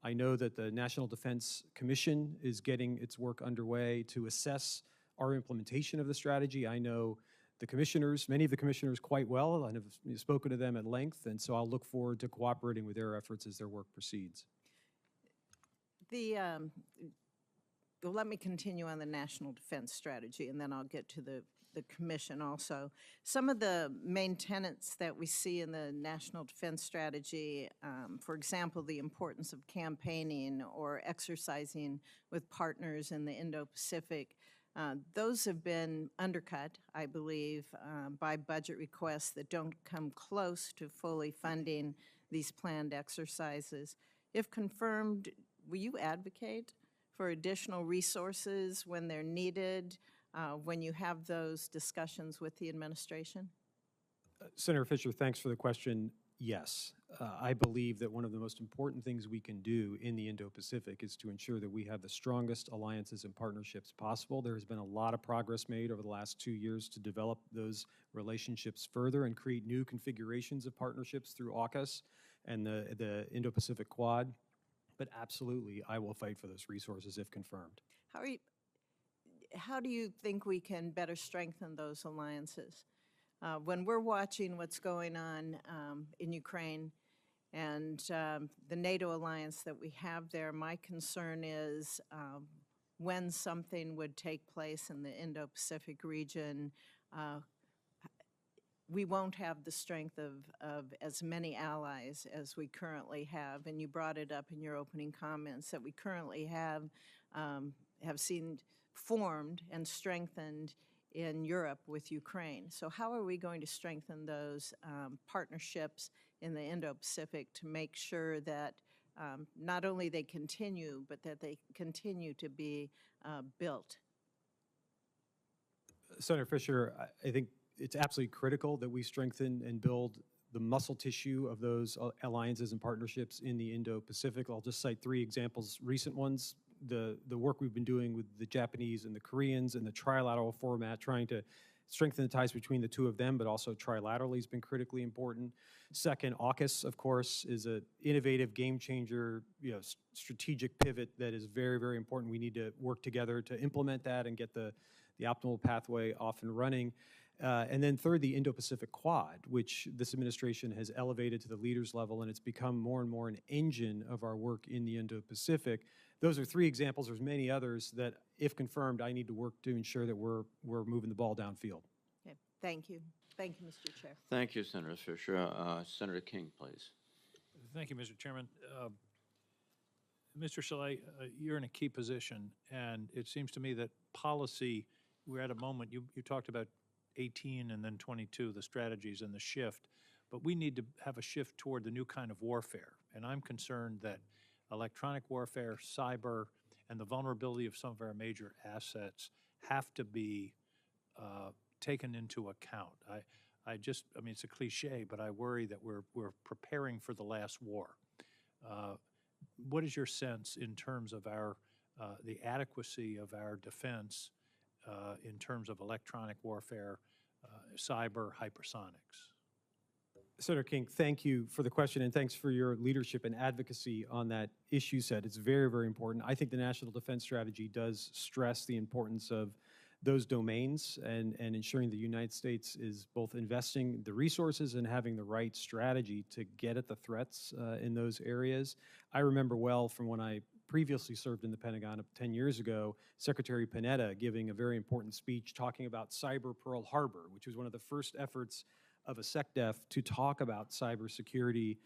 Speaker 3: I know that the National Defense Commission is getting its work underway to assess our implementation of the strategy. I know the commissioners, many of the commissioners quite well, and have spoken to them at length, and so I'll look forward to cooperating with their efforts as their work proceeds.
Speaker 6: Well, let me continue on the National Defense Strategy, and then I'll get to the commission also. Some of the main tenets that we see in the National Defense Strategy, for example, the importance of campaigning or exercising with partners in the Indo-Pacific, those have been undercut, I believe, by budget requests that don't come close to fully funding these planned exercises. If confirmed, will you advocate for additional resources when they're needed, when you have those discussions with the administration?
Speaker 3: Senator Fisher, thanks for the question. Yes, I believe that one of the most important things we can do in the Indo-Pacific is to ensure that we have the strongest alliances and partnerships possible. There has been a lot of progress made over the last 2 years to develop those relationships further and create new configurations of partnerships through AUKUS and the Indo-Pacific Quad. But absolutely, I will fight for those resources if confirmed.
Speaker 6: How do you think we can better strengthen those alliances? When we're watching what's going on in Ukraine and the NATO alliance that we have there, my concern is when something would take place in the Indo-Pacific region, we won't have the strength of as many allies as we currently have. And you brought it up in your opening comments that we currently have seen formed and strengthened in Europe with Ukraine. So how are we going to strengthen those partnerships in the Indo-Pacific to make sure that not only they continue, but that they continue to be built?
Speaker 3: Senator Fisher, I think it's absolutely critical that we strengthen and build the muscle tissue of those alliances and partnerships in the Indo-Pacific. I'll just cite 3 examples, recent ones. The work we've been doing with the Japanese and the Koreans in the trilateral format, trying to strengthen the ties between the 2 of them, but also trilaterally has been critically important. Second, AUKUS, of course, is an innovative game changer, strategic pivot that is very, very important. We need to work together to implement that and get the optimal pathway off and running. And then third, the Indo-Pacific Quad, which this administration has elevated to the leaders level, and it's become more and more an engine of our work in the Indo-Pacific. Those are 3 examples. There's many others that, if confirmed, I need to work to ensure that we're moving the ball downfield.
Speaker 6: Okay, thank you. Thank you, Mr. Chair.
Speaker 1: Thank you, Senator Fisher. Senator King, please.
Speaker 7: Thank you, Mr. Chairman. Mr. Chollet, you're in a key position, and it seems to me that policy, we're at a moment, you talked about 18 and then 22, the strategies and the shift, but we need to have a shift toward the new kind of warfare. And I'm concerned that electronic warfare, cyber, and the vulnerability of some of our major assets have to be taken into account. I mean, it's a cliche, but I worry that we're preparing for the last war. What is your sense in terms of the adequacy of our defense in terms of electronic warfare, cyber, hypersonics?
Speaker 3: Senator King, thank you for the question, and thanks for your leadership and advocacy on that issue set. It's very, very important. I think the National Defense Strategy does stress the importance of those domains and ensuring the United States is both investing the resources and having the right strategy to get at the threats in those areas. I remember well from when I previously served in the Pentagon 10 years ago, Secretary Panetta giving a very important speech talking about Cyber Pearl Harbor, which was one of the first efforts of a SecDef to talk about cybersecurity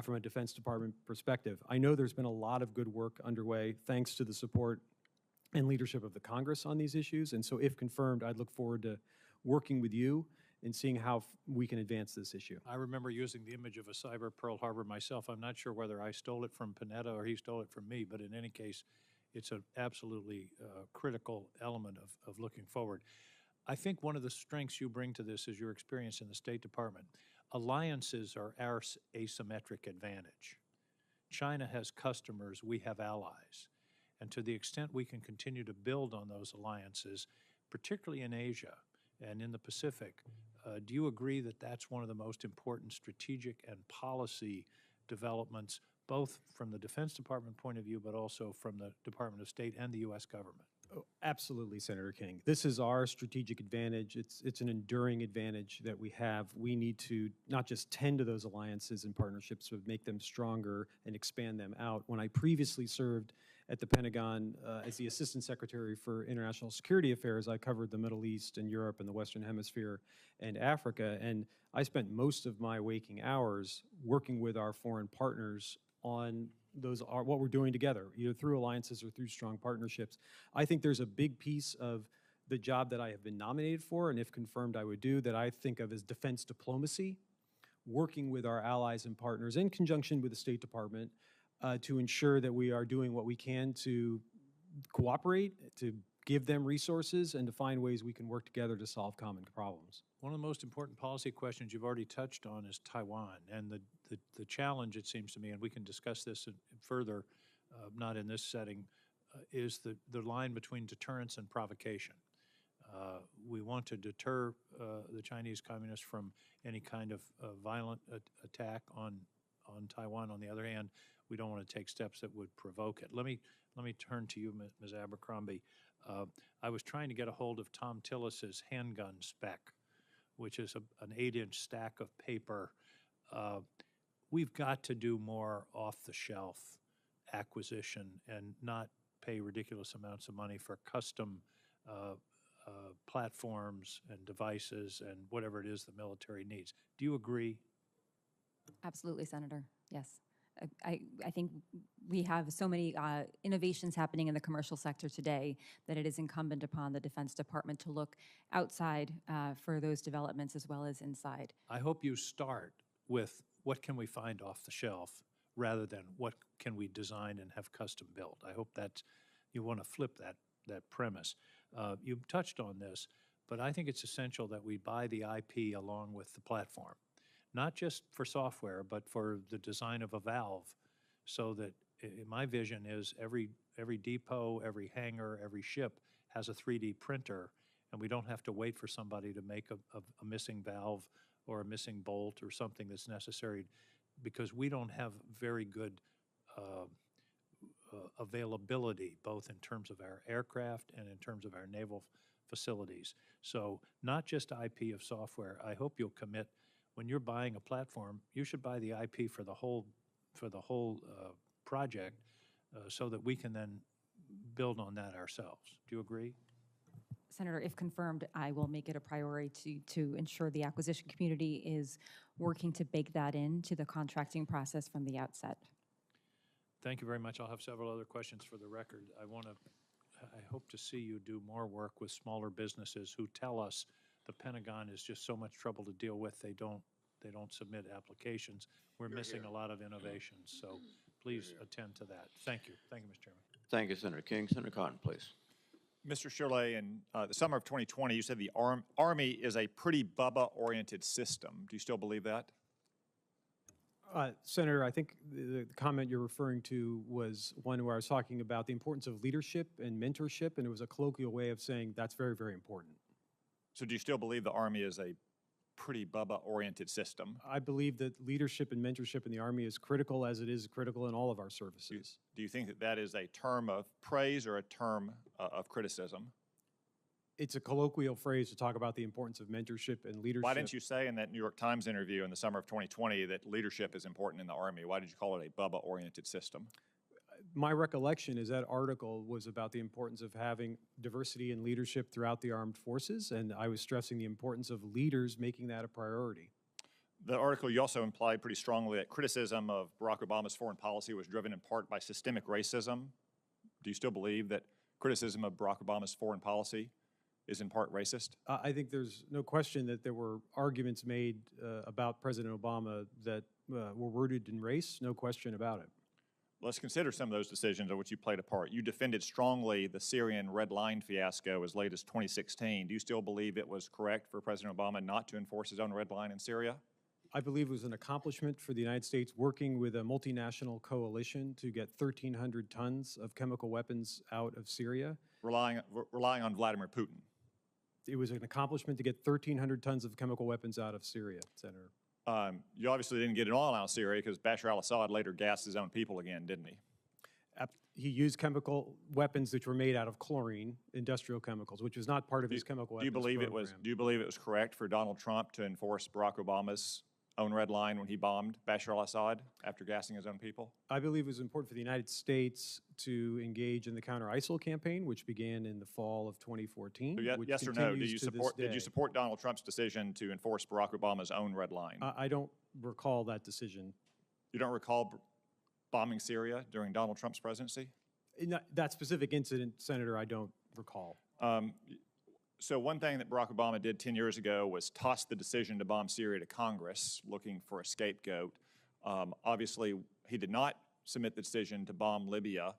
Speaker 3: from a Defense Department perspective. I know there's been a lot of good work underway thanks to the support and leadership of the Congress on these issues. And so if confirmed, I'd look forward to working with you and seeing how we can advance this issue.
Speaker 7: I remember using the image of a cyber Pearl Harbor myself. I'm not sure whether I stole it from Panetta or he stole it from me, but in any case, it's an absolutely critical element of looking forward. I think one of the strengths you bring to this is your experience in the State Department. Alliances are our asymmetric advantage. China has customers, we have allies. And to the extent we can continue to build on those alliances, particularly in Asia and in the Pacific, do you agree that that's one of the most important strategic and policy developments, both from the Defense Department point of view, but also from the Department of State and the U.S. government?
Speaker 3: Oh, absolutely, Senator King. This is our strategic advantage. It's an enduring advantage that we have. We need to not just tend to those alliances and partnerships, but make them stronger and expand them out. When I previously served at the Pentagon as the Assistant Secretary for International Security Affairs, I covered the Middle East and Europe and the Western Hemisphere and Africa. And I spent most of my waking hours working with our foreign partners on those are what we're doing together, either through alliances or through strong partnerships. I think there's a big piece of the job that I have been nominated for, and if confirmed I would do, that I think of as defense diplomacy, working with our allies and partners in conjunction with the State Department to ensure that we are doing what we can to cooperate, to give them resources, and to find ways we can work together to solve common problems.
Speaker 7: One of the most important policy questions you've already touched on is Taiwan, and the challenge, it seems to me, and we can discuss this further, not in this setting, is the line between deterrence and provocation. We want to deter the Chinese Communists from any kind of violent attack on Taiwan. On the other hand, we don't want to take steps that would provoke it. Let me turn to you, Ms. Abercrombie. I was trying to get a hold of Tom Tillis's handgun spec, which is an 8-inch stack of paper. We've got to do more off-the-shelf acquisition and not pay ridiculous amounts of money for custom platforms and devices and whatever it is the military needs. Do you agree?
Speaker 4: Absolutely, Senator. Yes. I think we have so many innovations happening in the commercial sector today that it is incumbent upon the Defense Department to look outside for those developments as well as inside.
Speaker 7: I hope you start with what can we find off the shelf rather than what can we design and have custom built. I hope that you want to flip that premise. You've touched on this, but I think it's essential that we buy the IP along with the platform. Not just for software, but for the design of a valve, so that my vision is every depot, every hangar, every ship has a 3D printer, and we don't have to wait for somebody to make a missing valve or a missing bolt or something that's necessary, because we don't have very good availability, both in terms of our aircraft and in terms of our naval facilities. So not just IP of software. I hope you'll commit. When you're buying a platform, you should buy the IP for the whole project, so that we can then build on that ourselves. Do you agree?
Speaker 4: Senator, if confirmed, I will make it a priority to ensure the acquisition community is working to bake that into the contracting process from the outset.
Speaker 7: Thank you very much. I'll have several other questions for the record. I hope to see you do more work with smaller businesses who tell us the Pentagon is just so much trouble to deal with, they don't submit applications. We're missing a lot of innovations, so please attend to that. Thank you. Thank you, Mr. Chairman.
Speaker 1: Thank you, Senator King. Senator Cotton, please.
Speaker 8: Mr. Chollet, in the summer of 2020, you said the Army is a pretty Bubba-oriented system. Do you still believe that?
Speaker 3: Senator, I think the comment you're referring to was one where I was talking about the importance of leadership and mentorship, and it was a colloquial way of saying that's very, very important.
Speaker 8: So do you still believe the Army is a pretty Bubba-oriented system?
Speaker 3: I believe that leadership and mentorship in the Army is critical, as it is critical in all of our services.
Speaker 8: Do you think that that is a term of praise or a term of criticism?
Speaker 3: It's a colloquial phrase to talk about the importance of mentorship and leadership.
Speaker 8: Why didn't you say in that New York Times interview in the summer of 2020 that leadership is important in the Army? Why did you call it a Bubba-oriented system?
Speaker 3: My recollection is that article was about the importance of having diversity and leadership throughout the armed forces, and I was stressing the importance of leaders making that a priority.
Speaker 8: The article, you also implied pretty strongly that criticism of Barack Obama's foreign policy was driven in part by systemic racism. Do you still believe that criticism of Barack Obama's foreign policy is in part racist?
Speaker 3: I think there's no question that there were arguments made about President Obama that were rooted in race, no question about it.
Speaker 8: Let's consider some of those decisions in which you played a part. You defended strongly the Syrian Red Line fiasco as late as 2016. Do you still believe it was correct for President Obama not to enforce his own red line in Syria?
Speaker 3: I believe it was an accomplishment for the United States working with a multinational coalition to get 1,300 tons of chemical weapons out of Syria.
Speaker 8: Relying on Vladimir Putin.
Speaker 3: It was an accomplishment to get 1,300 tons of chemical weapons out of Syria, Senator.
Speaker 8: You obviously didn't get it all out of Syria because Bashar al-Assad later gassed his own people again, didn't he?
Speaker 3: He used chemical weapons which were made out of chlorine, industrial chemicals, which was not part of his chemical weapons program.
Speaker 8: Do you believe it was correct for Donald Trump to enforce Barack Obama's own red line when he bombed Bashar al-Assad after gassing his own people?
Speaker 3: I believe it was important for the United States to engage in the counter-ISIL campaign, which began in the fall of 2014.
Speaker 8: So yes or no, did you support Donald Trump's decision to enforce Barack Obama's own red line?
Speaker 3: I don't recall that decision.
Speaker 8: You don't recall bombing Syria during Donald Trump's presidency?
Speaker 3: In that specific incident, Senator, I don't recall.
Speaker 8: So one thing that Barack Obama did 10 years ago was toss the decision to bomb Syria to Congress, looking for a scapegoat. Obviously, he did not submit the decision to bomb Libya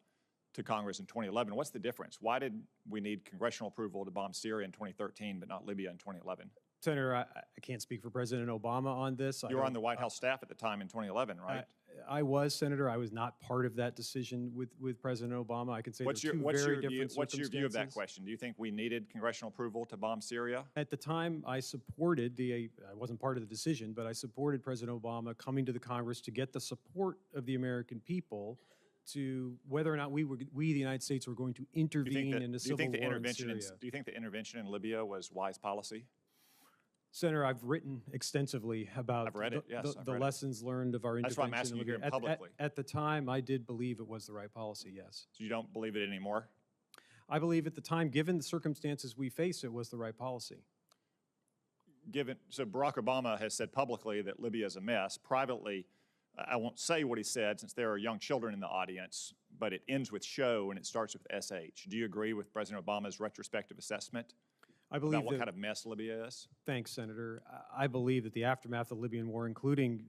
Speaker 8: to Congress in 2011. What's the difference? Why did we need congressional approval to bomb Syria in 2013 but not Libya in 2011?
Speaker 3: Senator, I can't speak for President Obama on this.
Speaker 8: You were on the White House staff at the time in 2011, right?
Speaker 3: I was, Senator. I was not part of that decision with President Obama. I can say what's your view
Speaker 8: of that question? Do you think we needed congressional approval to bomb Syria?
Speaker 3: At the time, I supported I wasn't part of the decision, but I supported President Obama coming to the Congress to get the support of the American people to whether or not we, the United States, were going to intervene in a civil war in Syria.
Speaker 8: Do you think the intervention in Libya was wise policy?
Speaker 3: Senator, I've written extensively about the lessons learned of our intervention.
Speaker 8: That's why I'm asking you here publicly.
Speaker 3: At the time, I did believe it was the right policy, yes.
Speaker 8: So you don't believe it anymore?
Speaker 3: I believe at the time, given the circumstances we face, it was the right policy.
Speaker 8: So Barack Obama has said publicly that Libya is a mess. Privately, I won't say what he said since there are young children in the audience, but it ends with show and it starts with SH. Do you agree with President Obama's retrospective assessment?
Speaker 3: I believe
Speaker 8: about what kind of mess Libya is?
Speaker 3: Thanks, Senator. I believe that the aftermath of the Libyan war, including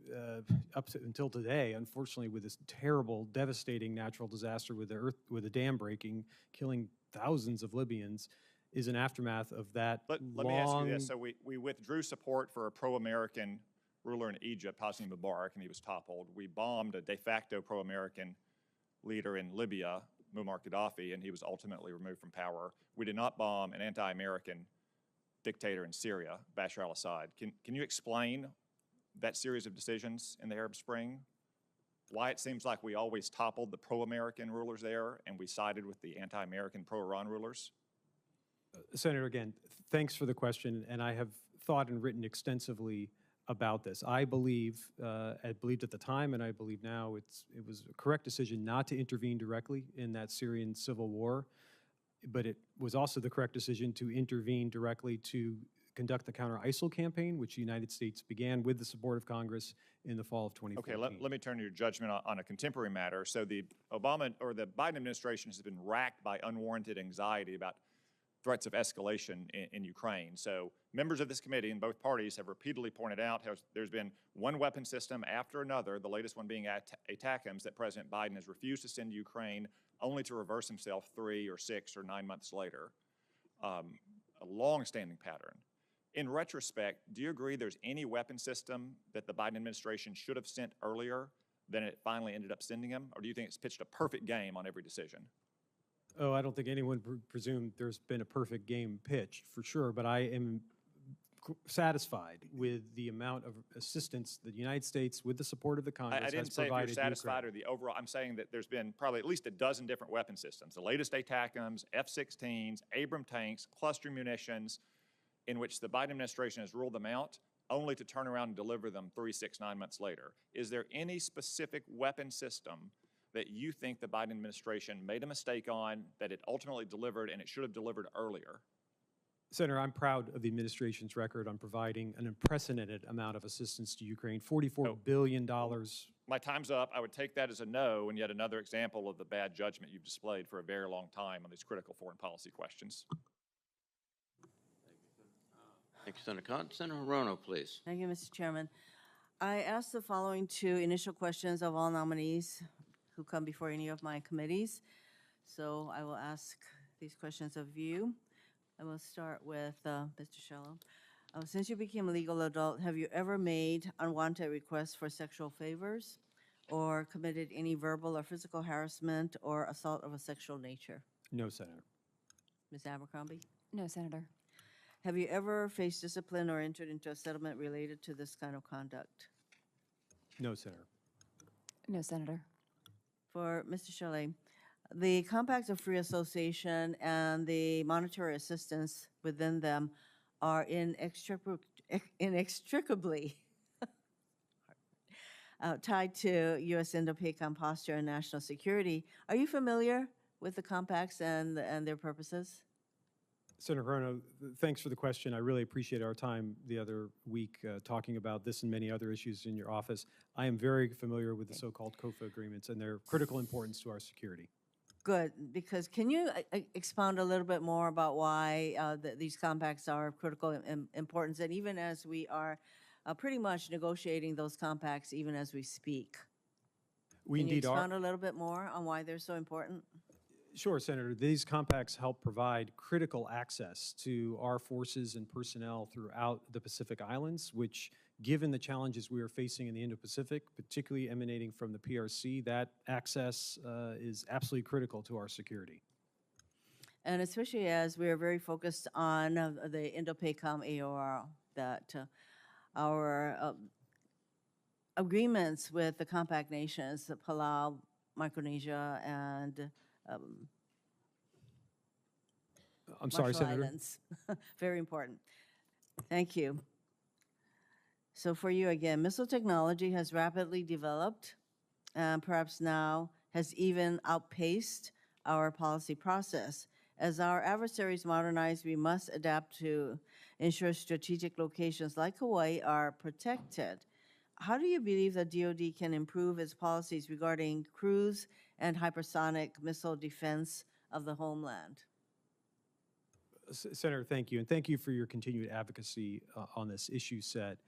Speaker 3: until today, unfortunately, with this terrible, devastating natural disaster with the dam breaking, killing thousands of Libyans, is an aftermath of that
Speaker 8: Let me ask you this. So we withdrew support for a pro-American ruler in Egypt, Hosni Mubarak, and he was toppled. We bombed a de facto pro-American leader in Libya, Muammar Gaddafi, and he was ultimately removed from power. We did not bomb an anti-American dictator in Syria, Bashar al-Assad. Can you explain that series of decisions in the Arab Spring? Why it seems like we always toppled the pro-American rulers there and we sided with the anti-American pro-Iran rulers?
Speaker 3: Senator, again, thanks for the question, and I have thought and written extensively about this. I believed at the time, and I believe now, it was a correct decision not to intervene directly in that Syrian civil war, but it was also the correct decision to intervene directly to conduct the counter-ISIL campaign, which the United States began with the support of Congress in the fall of 2014.
Speaker 8: Okay, let me turn to your judgment on a contemporary matter. So the Biden administration has been racked by unwarranted anxiety about threats of escalation in Ukraine. So members of this committee in both parties have repeatedly pointed out how there's been one weapon system after another, the latest one being ATACMS, that President Biden has refused to send to Ukraine, only to reverse himself 3 or 6 or 9 months later. A long-standing pattern. In retrospect, do you agree there's any weapon system that the Biden administration should have sent earlier than it finally ended up sending him? Or do you think it's pitched a perfect game on every decision?
Speaker 3: Oh, I don't think anyone presumed there's been a perfect game pitched, for sure, but I am satisfied with the amount of assistance that the United States, with the support of the Congress, has provided.
Speaker 8: I didn't say if you're satisfied or the overall. I'm saying that there's been probably at least a dozen different weapon systems. The latest ATACMS, F-16s, Abrams tanks, cluster munitions, in which the Biden administration has ruled them out, only to turn around and deliver them 3, 6, 9 months later. Is there any specific weapon system that you think the Biden administration made a mistake on, that it ultimately delivered and it should have delivered earlier?
Speaker 3: Senator, I'm proud of the administration's record on providing an unprecedented amount of assistance to Ukraine, $44 billion.
Speaker 8: My time's up. I would take that as a no, and yet another example of the bad judgment you've displayed for a very long time on these critical foreign policy questions.
Speaker 1: Thank you, Senator Cotton. Senator Hirono, please.
Speaker 9: Thank you, Mr. Chairman. I asked the following two initial questions of all nominees who come before any of my committees. So I will ask these questions of you. I will start with Mr. Shallow. Since you became a legal adult, have you ever made unwanted requests for sexual favors or committed any verbal or physical harassment or assault of a sexual nature?
Speaker 3: No, Senator.
Speaker 9: Ms. Abercrombie?
Speaker 4: No, Senator.
Speaker 9: Have you ever faced discipline or entered into a settlement related to this kind of conduct?
Speaker 3: No, Senator.
Speaker 4: No, Senator.
Speaker 9: For Mr. Chollet, the compacts of free association and the monetary assistance within them are inextricably tied to U.S. Indo-PACOM posture and national security. Are you familiar with the compacts and their purposes?
Speaker 3: Senator Hirono, thanks for the question. I really appreciate our time the other week talking about this and many other issues in your office. I am very familiar with the so-called COFA agreements and their critical importance to our security.
Speaker 9: Good, because can you expound a little bit more about why these compacts are of critical importance, and even as we are pretty much negotiating those compacts even as we speak?
Speaker 3: We
Speaker 9: Can you
Speaker 3: indeed are.
Speaker 9: expound a little bit more on why they're so important?
Speaker 3: Sure, Senator. These compacts help provide critical access to our forces and personnel throughout the Pacific Islands, which, given the challenges we are facing in the Indo-Pacific, particularly emanating from the PRC, that access is absolutely critical to our security.
Speaker 9: And especially as we are very focused on the Indo-PACOM AOR, that our agreements with the compact nations, Palau, Micronesia, and
Speaker 3: I'm sorry,
Speaker 9: Marshall
Speaker 3: Senator.
Speaker 9: Islands. Very important. Thank you. So for you again, missile technology has rapidly developed and perhaps now has even outpaced our policy process. As our adversaries modernize, we must adapt to ensure strategic locations like Hawaii are protected. How do you believe that DoD can improve its policies regarding cruise and hypersonic missile defense of the homeland?
Speaker 3: Senator, thank you. And thank you for your continued advocacy on this issue set.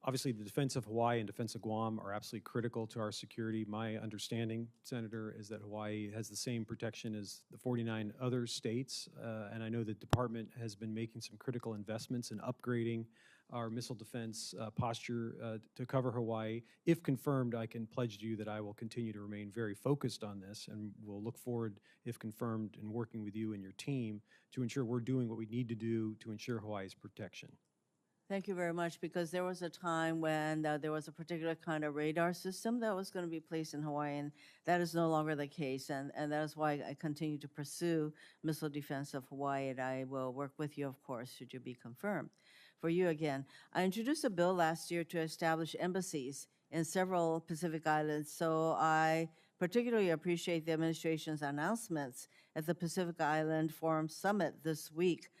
Speaker 3: Obviously, the defense of Hawaii and defense of Guam are absolutely critical to our security. My understanding, Senator, is that Hawaii has the same protection as the 49 other states. And I know the department has been making some critical investments in upgrading our missile defense posture to cover Hawaii. If confirmed, I can pledge to you that I will continue to remain very focused on this, and we'll look forward, if confirmed, in working with you and your team to ensure we're doing what we need to do to ensure Hawaii's protection.
Speaker 9: Thank you very much, because there was a time when there was a particular kind of radar system that was going to be placed in Hawaii, and that is no longer the case, and that is why I continue to pursue missile defense of Hawaii, and I will work with you, of course, should you be confirmed. For you again, I introduced a bill last year to establish embassies in several Pacific Islands, so I particularly appreciate the administration's announcements at the Pacific Island Forum Summit this week.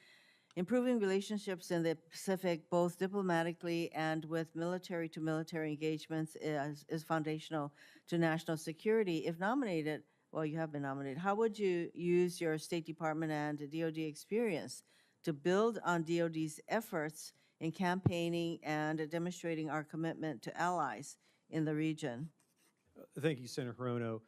Speaker 9: Improving relationships in the Pacific, both diplomatically and with military-to-military engagements, is foundational to national security. If nominated, well, you have been nominated, how would you use your State Department and DoD experience to build on DoD's efforts in campaigning and demonstrating our commitment to allies in the region?
Speaker 3: Thank you, Senator Hirono.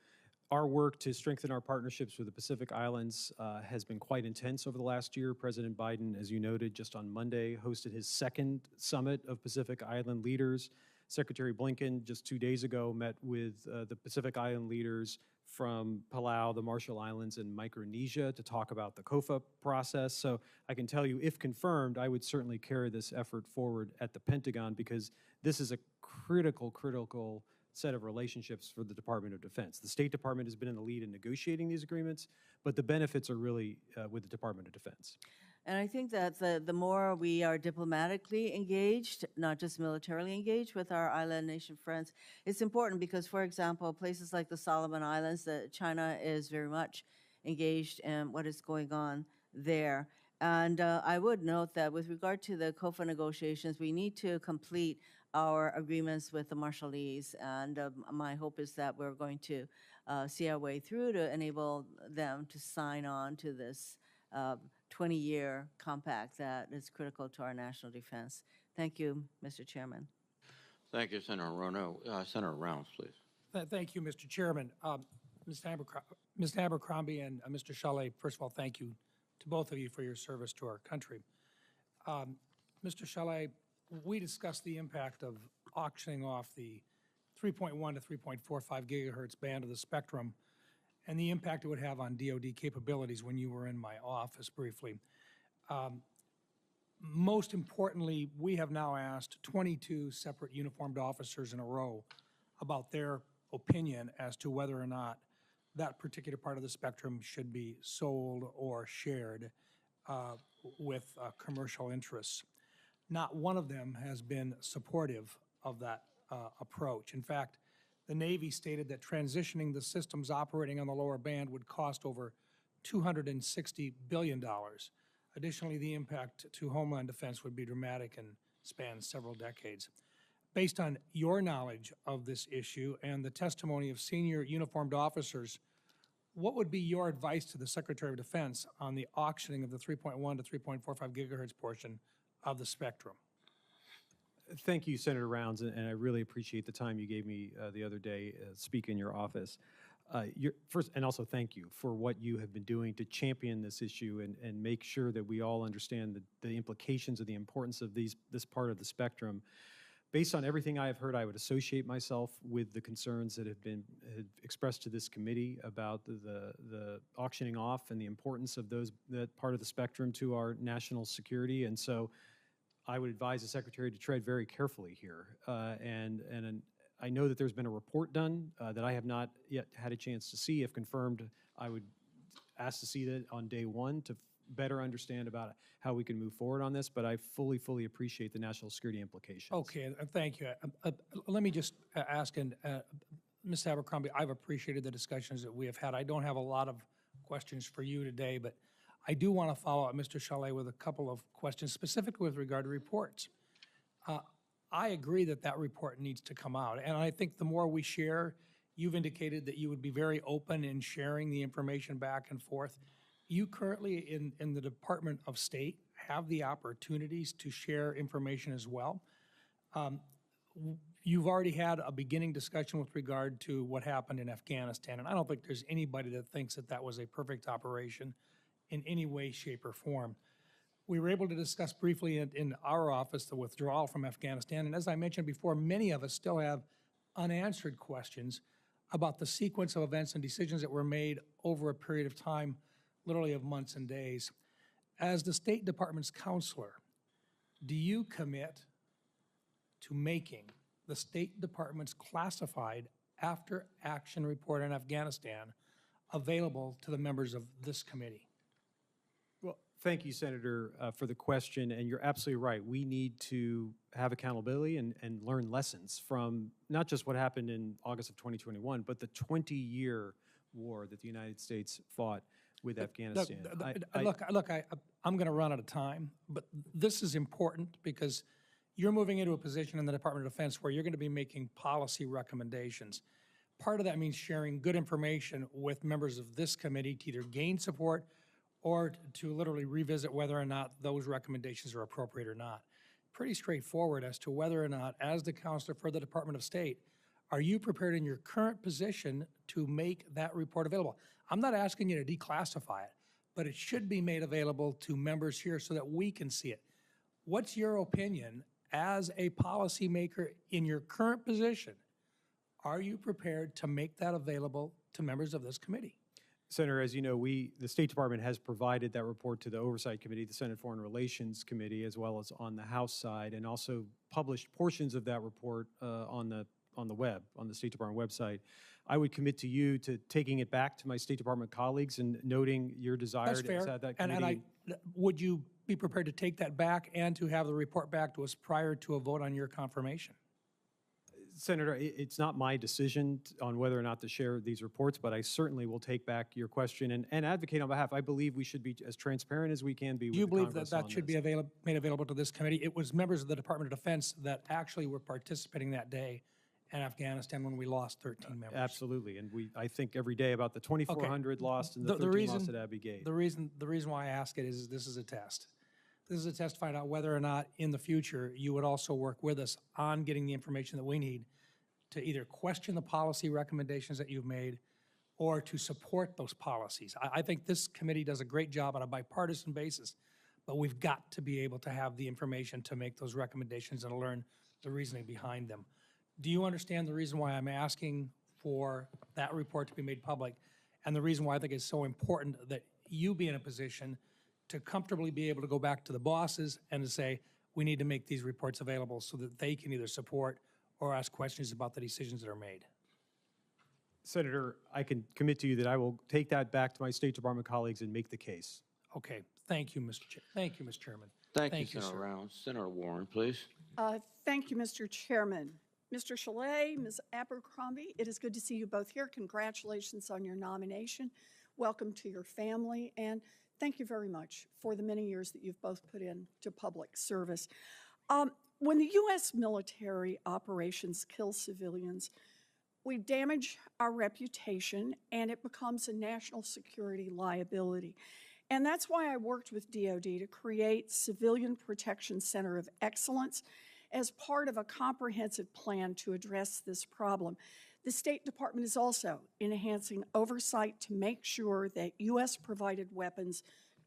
Speaker 3: Our work to strengthen our partnerships with the Pacific Islands has been quite intense over the last year. President Biden, as you noted, just on Monday, hosted his second summit of Pacific Island leaders. Secretary Blinken, just 2 days ago, met with the Pacific Island leaders from Palau, the Marshall Islands, and Micronesia to talk about the COFA process. So I can tell you, if confirmed, I would certainly carry this effort forward at the Pentagon, because this is a critical set of relationships for the Department of Defense. The State Department has been in the lead in negotiating these agreements, but the benefits are really with the Department of Defense.
Speaker 9: And I think that the more we are diplomatically engaged, not just militarily engaged with our island nation friends, it's important because, for example, places like the Solomon Islands, China is very much engaged in what is going on there. And I would note that with regard to the COFA negotiations, we need to complete our agreements with the Marshallese. And my hope is that we're going to see our way through to enable them to sign on to this 20-year compact that is critical to our national defense. Thank you, Mr. Chairman.
Speaker 1: Thank you, Senator Rono. Senator Rounds, please.
Speaker 10: Thank you, Mr. Chairman. Ms. Abercrombie and Mr. Chollet, first of all, thank you to both of you for your service to our country. Mr. Chollet, we discussed the impact of auctioning off the 3.1 to 3.45 gigahertz band of the spectrum and the impact it would have on DoD capabilities when you were in my office briefly. Most importantly, we have now asked 22 separate uniformed officers in a row about their opinion as to whether or not that particular part of the spectrum should be sold or shared with commercial interests. Not one of them has been supportive of that approach. In fact, the Navy stated that transitioning the systems operating on the lower band would cost over $260 billion. Additionally, the impact to Homeland Defense would be dramatic and span several decades. Based on your knowledge of this issue and the testimony of senior uniformed officers, what would be your advice to the Secretary of Defense on the auctioning of the 3.1 to 3.45 gigahertz portion of the spectrum?
Speaker 3: Thank you, Senator Rounds, and I really appreciate the time you gave me the other day speak in your office. First, and also thank you for what you have been doing to champion this issue and make sure that we all understand the implications of the importance of this part of the spectrum. Based on everything I have heard, I would associate myself with the concerns that have been expressed to this committee about the auctioning off and the importance of that part of the spectrum to our national security. And so I would advise the Secretary to tread very carefully here. And I know that there's been a report done that I have not yet had a chance to see. If confirmed, I would ask to see that on day one to better understand about how we can move forward on this, but I fully appreciate the national security implications.
Speaker 10: Okay, thank you. Let me just ask, and Ms. Abercrombie, I've appreciated the discussions that we have had. I don't have a lot of questions for you today, but I do want to follow up Mr. Chollet with a couple of questions, specifically with regard to reports. I agree that that report needs to come out, and I think the more we share, you've indicated that you would be very open in sharing the information back and forth. You currently, in the Department of State, have the opportunities to share information as well. You've already had a beginning discussion with regard to what happened in Afghanistan, and I don't think there's anybody that thinks that that was a perfect operation in any way, shape, or form. We were able to discuss briefly in our office the withdrawal from Afghanistan, and as I mentioned before, many of us still have unanswered questions about the sequence of events and decisions that were made over a period of time, literally of months and days. As the State Department's counselor, do you commit to making the State Department's classified after-action report on Afghanistan available to the members of this committee?
Speaker 3: Well, thank you, Senator, for the question, and you're absolutely right. We need to have accountability and learn lessons from not just what happened in August of 2021, but the 20-year war that the United States fought with Afghanistan.
Speaker 10: Look, I'm going to run out of time, but this is important because you're moving into a position in the Department of Defense where you're going to be making policy recommendations. Part of that means sharing good information with members of this committee to either gain support or to literally revisit whether or not those recommendations are appropriate or not. Pretty straightforward as to whether or not, as the counselor for the Department of State, are you prepared in your current position to make that report available? I'm not asking you to declassify it, but it should be made available to members here so that we can see it. What's your opinion as a policymaker in your current position? Are you prepared to make that available to members of this committee?
Speaker 3: Senator, as you know, the State Department has provided that report to the Oversight Committee, the Senate Foreign Relations Committee, as well as on the House side, and also published portions of that report on the web, on the State Department website. I would commit to you to taking it back to my State Department colleagues and noting your desire
Speaker 10: That's
Speaker 3: to
Speaker 10: fair.
Speaker 3: have that committee.
Speaker 10: Would you be prepared to take that back and to have the report back to us prior to a vote on your confirmation?
Speaker 3: Senator, it's not my decision on whether or not to share these reports, but I certainly will take back your question and advocate on behalf. I believe we should be as transparent as we can be with
Speaker 10: Do you
Speaker 3: the
Speaker 10: believe that
Speaker 3: Congress
Speaker 10: that
Speaker 3: on
Speaker 10: should
Speaker 3: this.
Speaker 10: be made available to this committee? It was members of the Department of Defense that actually were participating that day in Afghanistan when we lost 13 members.
Speaker 3: Absolutely, and I think every day about the 2,400 lost and the 13 lost at Abbey Gate.
Speaker 10: The reason why I ask it is this is a test. This is a test to find out whether or not in the future you would also work with us on getting the information that we need to either question the policy recommendations that you've made or to support those policies. I think this committee does a great job on a bipartisan basis, but we've got to be able to have the information to make those recommendations and learn the reasoning behind them. Do you understand the reason why I'm asking for that report to be made public and the reason why I think it's so important that you be in a position to comfortably be able to go back to the bosses and to say, we need to make these reports available so that they can either support or ask questions about the decisions that are made?
Speaker 3: Senator, I can commit to you that I will take that back to my State Department colleagues and make the case.
Speaker 10: Okay, thank you, Mr. Thank you, Mr. Chairman.
Speaker 1: Thank you,
Speaker 10: sir.
Speaker 1: Senator Rounds. Senator Warren, please.
Speaker 11: Thank you, Mr. Chairman. Mr. Chollet, Ms. Abercrombie, it is good to see you both here. Congratulations on your nomination. Welcome to your family, and thank you very much for the many years that you've both put into public service. When the U.S. military operations kill civilians, we damage our reputation, and it becomes a national security liability. And that's why I worked with DoD to create Civilian Protection Center of Excellence as part of a comprehensive plan to address this problem. The State Department is also enhancing oversight to make sure that U.S.-provided weapons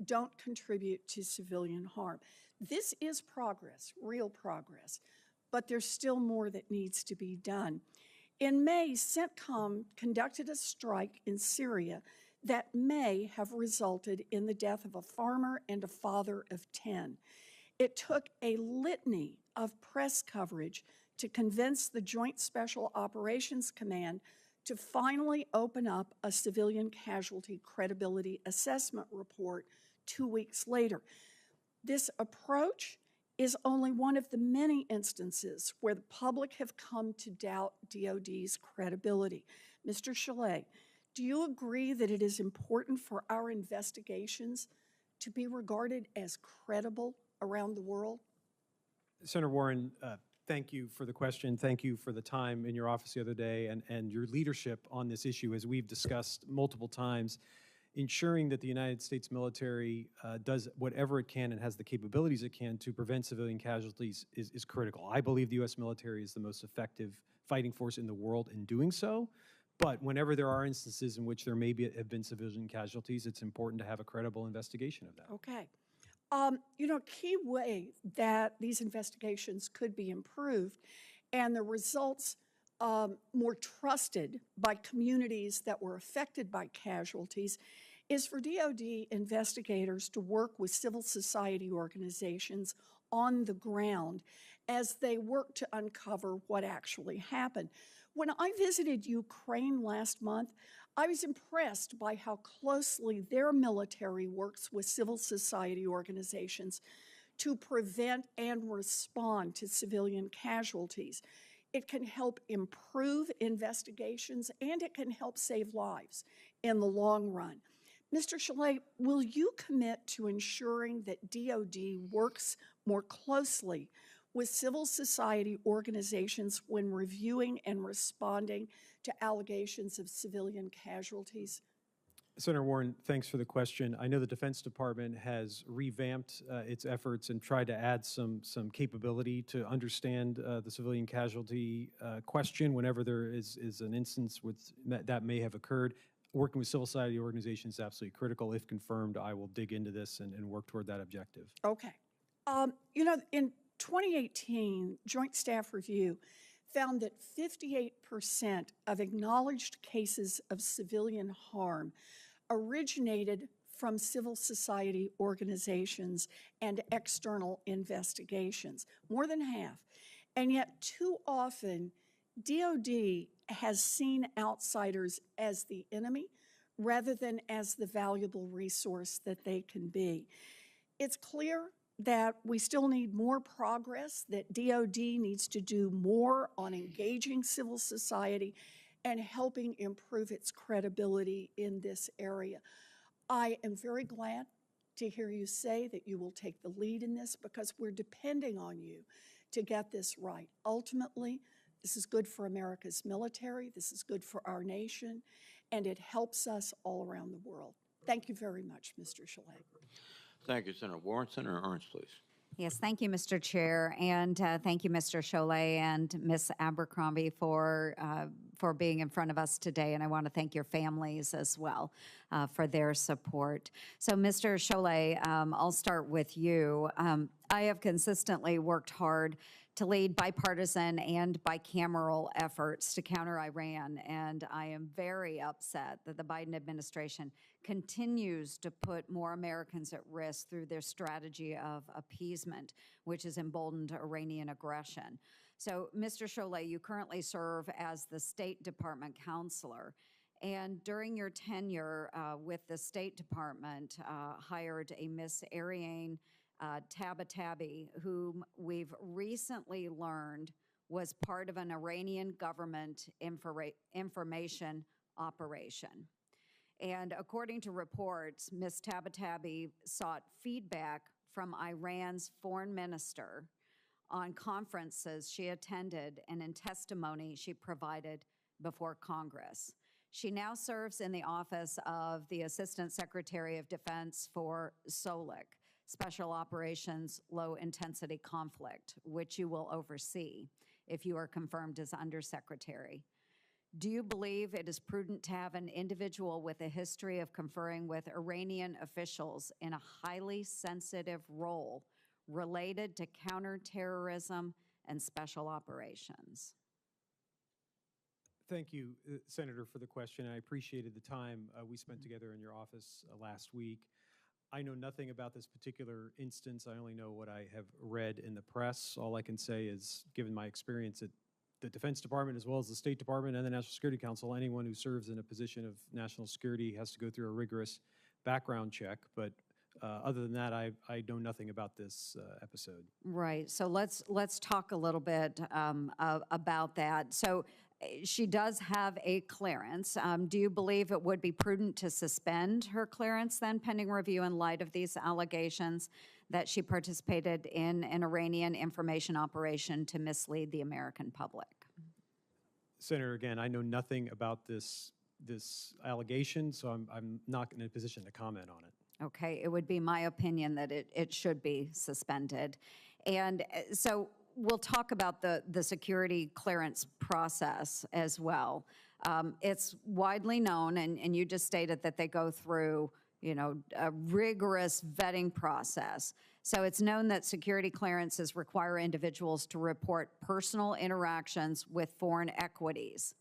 Speaker 11: don't contribute to civilian harm. This is progress, real progress, but there's still more that needs to be done. In May, CENTCOM conducted a strike in Syria that may have resulted in the death of a farmer and a father of 10. It took a litany of press coverage to convince the Joint Special Operations Command to finally open up a civilian casualty credibility assessment report 2 weeks later. This approach is only one of the many instances where the public have come to doubt DoD's credibility. Mr. Chollet, do you agree that it is important for our investigations to be regarded as credible around the world?
Speaker 3: Senator Warren, thank you for the question. Thank you for the time in your office the other day and your leadership on this issue, as we've discussed multiple times. Ensuring that the United States military does whatever it can and has the capabilities it can to prevent civilian casualties is critical. I believe the U.S. military is the most effective fighting force in the world in doing so. But whenever there are instances in which there have been civilian casualties, it's important to have a credible investigation of that.
Speaker 11: Okay. You know, a key way that these investigations could be improved and the results more trusted by communities that were affected by casualties is for DoD investigators to work with civil society organizations on the ground as they work to uncover what actually happened. When I visited Ukraine last month, I was impressed by how closely their military works with civil society organizations to prevent and respond to civilian casualties. It can help improve investigations, and it can help save lives in the long run. Mr. Chollet, will you commit to ensuring that DoD works more closely with civil society organizations when reviewing and responding to allegations of civilian casualties?
Speaker 3: Senator Warren, thanks for the question. I know the Defense Department has revamped its efforts and tried to add some capability to understand the civilian casualty question whenever there is an instance that may have occurred. Working with civil society organizations is absolutely critical. If confirmed, I will dig into this and work toward that objective.
Speaker 11: Okay. You know, in 2018, Joint Staff Review found that 58% of acknowledged cases of civilian harm originated from civil society organizations and external investigations, more than half. And yet, too often, DoD has seen outsiders as the enemy rather than as the valuable resource that they can be. It's clear that we still need more progress, that DOD needs to do more on engaging civil society and helping improve its credibility in this area. I am very glad to hear you say that you will take the lead in this because we're depending on you to get this right. Ultimately, this is good for America's military, this is good for our nation, and it helps us all around the world. Thank you very much, Mr. Chollet.
Speaker 1: Thank you, Senator Warren. Senator Ernst, please.
Speaker 12: Yes, thank you, Mr. Chair, and thank you, Mr. Chollet and Ms. Abercrombie for being in front of us today, and I want to thank your families as well for their support. So, Mr. Chollet, I'll start with you. I have consistently worked hard to lead bipartisan and bicameral efforts to counter Iran, and I am very upset that the Biden administration continues to put more Americans at risk through their strategy of appeasement, which has emboldened Iranian aggression. So, Mr. Chollet, you currently serve as the State Department counselor, and during your tenure with the State Department, hired a Miss Ariane Tabatabai, whom we've recently learned was part of an Iranian government information operation. And according to reports, Ms. Tabatabai sought feedback from Iran's foreign minister on conferences she attended and in testimony she provided before Congress. She now serves in the office of the Assistant Secretary of Defense for SOLIC, Special Operations Low Intensity Conflict, which you will oversee if you are confirmed as undersecretary. Do you believe it is prudent to have an individual with a history of conferring with Iranian officials in a highly sensitive role related to counterterrorism and special operations?
Speaker 3: Thank you, Senator, for the question. I appreciated the time we spent together in your office last week. I know nothing about this particular instance. I only know what I have read in the press. All I can say is, given my experience at the Defense Department as well as the State Department and the National Security Council, anyone who serves in a position of national security has to go through a rigorous background check. But other than that, I know nothing about this episode.
Speaker 12: Right. So let's talk a little bit about that. So she does have a clearance. Do you believe it would be prudent to suspend her clearance then, pending review in light of these allegations that she participated in an Iranian information operation to mislead the American public?
Speaker 3: Senator, again, I know nothing about this allegation, so I'm not in a position to comment on it.
Speaker 12: Okay, it would be my opinion that it should be suspended. And so we'll talk about the security clearance process as well. It's widely known, and you just stated that they go through, a rigorous vetting process. So it's known that security clearances require individuals to report personal interactions with foreign equities.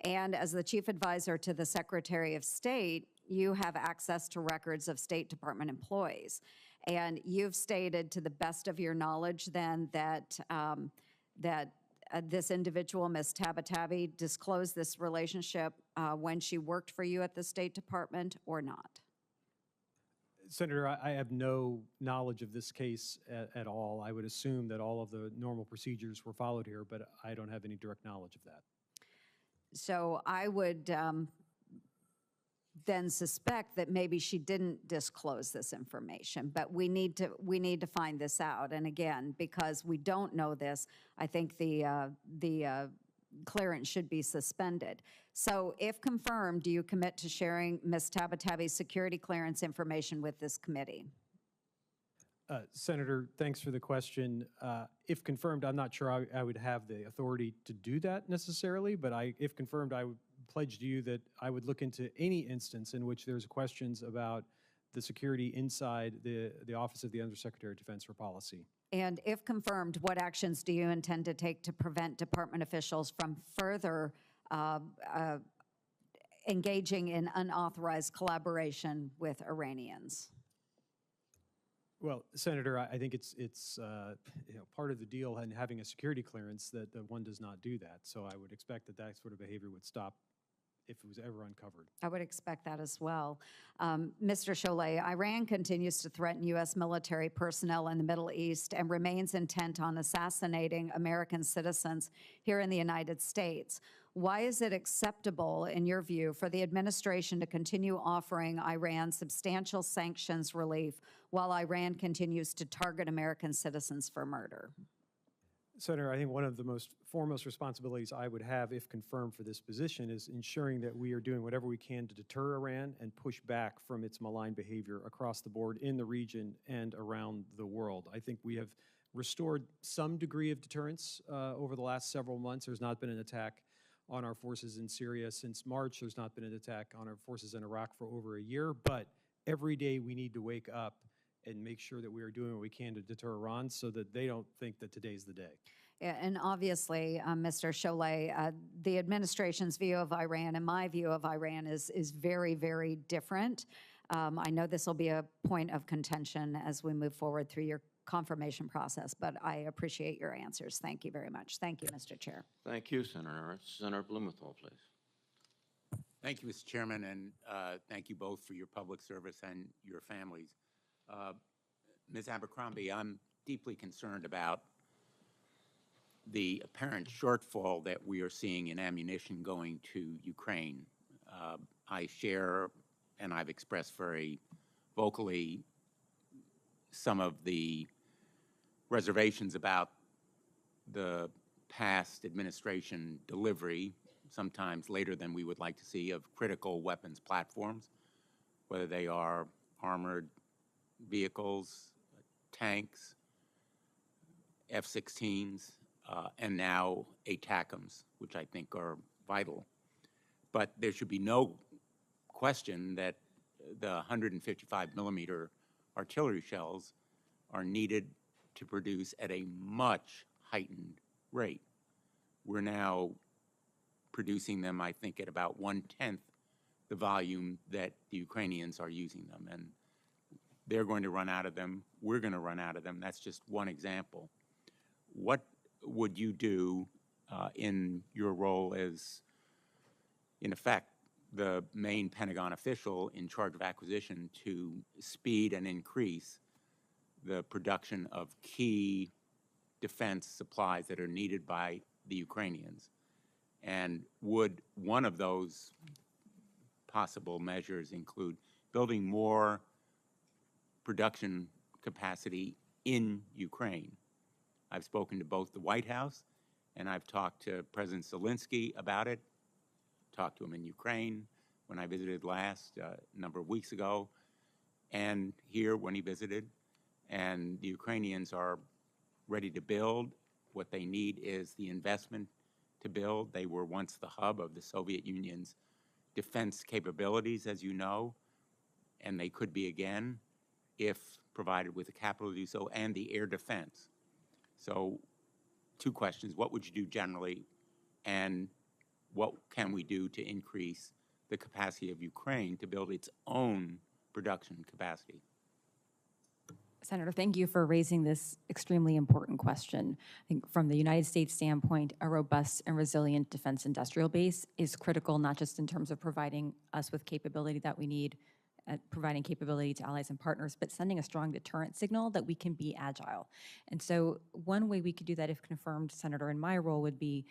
Speaker 12: And as the chief advisor to the Secretary of State, you have access to records of State Department employees. And you've stated, to the best of your knowledge, then that this individual, Ms. Tabatabai, disclosed this relationship when she worked for you at the State Department, or not?
Speaker 3: Senator, I have no knowledge of this case at all. I would assume that all of the normal procedures were followed here, but I don't have any direct knowledge of that.
Speaker 12: So I would then suspect that maybe she didn't disclose this information, but we need to find this out. And again, because we don't know this, I think the clearance should be suspended. So if confirmed, do you commit to sharing Ms. Tabatabai's security clearance information with this committee?
Speaker 3: Senator, thanks for the question. If confirmed, I'm not sure I would have the authority to do that necessarily, but if confirmed, I would pledge to you that I would look into any instance in which there's questions about the security inside the Office of the Undersecretary of Defense for Policy.
Speaker 12: And if confirmed, what actions do you intend to take to prevent department officials from further engaging in unauthorized collaboration with Iranians?
Speaker 3: Well, Senator, I think it's part of the deal in having a security clearance that one does not do that. So I would expect that sort of behavior would stop if it was ever uncovered.
Speaker 12: I would expect that as well. Mr. Chollet, Iran continues to threaten U.S. military personnel in the Middle East and remains intent on assassinating American citizens here in the United States. Why is it acceptable, in your view, for the administration to continue offering Iran substantial sanctions relief while Iran continues to target American citizens for murder?
Speaker 3: Senator, I think one of the foremost responsibilities I would have, if confirmed for this position, is ensuring that we are doing whatever we can to deter Iran and push back from its malign behavior across the board in the region and around the world. I think we have restored some degree of deterrence over the last several months. There's not been an attack on our forces in Syria since March. There's not been an attack on our forces in Iraq for over a year. But every day we need to wake up and make sure that we are doing what we can to deter Iran so that they don't think that today's the day.
Speaker 12: Yeah, and obviously, Mr. Chollet, the administration's view of Iran and my view of Iran is very, very different. I know this will be a point of contention as we move forward through your confirmation process, but I appreciate your answers. Thank you very much. Thank you, Mr. Chair.
Speaker 1: Thank you, Senator. Senator Blumenthal, please.
Speaker 13: Thank you, Mr. Chairman, and thank you both for your public service and your families. Ms. Abercrombie, I'm deeply concerned about the apparent shortfall that we are seeing in ammunition going to Ukraine. I share, and I've expressed very vocally, some of the reservations about the past administration delivery, sometimes later than we would like to see, of critical weapons platforms, whether they are armored vehicles, tanks, F-16s, and now ATACMS, which I think are vital. But there should be no question that the 155 millimeter artillery shells are needed to produce at a much heightened rate. We're now producing them, I think, at about 1/10 the volume that the Ukrainians are using them. And they're going to run out of them. We're going to run out of them. That's just one example. What would you do in your role as, in effect, the main Pentagon official in charge of acquisition to speed and increase the production of key defense supplies that are needed by the Ukrainians? And would one of those possible measures include building more production capacity in Ukraine? I've spoken to both the White House and I've talked to President Zelensky about it, talked to him in Ukraine when I visited last a number of weeks ago, and here when he visited. And the Ukrainians are ready to build. What they need is the investment to build. They were once the hub of the Soviet Union's defense capabilities, as you know, and they could be again if provided with the capital to do so, and the air defense. So, two questions. What would you do generally, and what can we do to increase the capacity of Ukraine to build its own production capacity?
Speaker 4: Senator, thank you for raising this extremely important question. I think from the United States standpoint, a robust and resilient defense industrial base is critical, not just in terms of providing us with capability that we need, providing capability to allies and partners, but sending a strong deterrent signal that we can be agile. And so one way we could do that, if confirmed, Senator, in my role, would be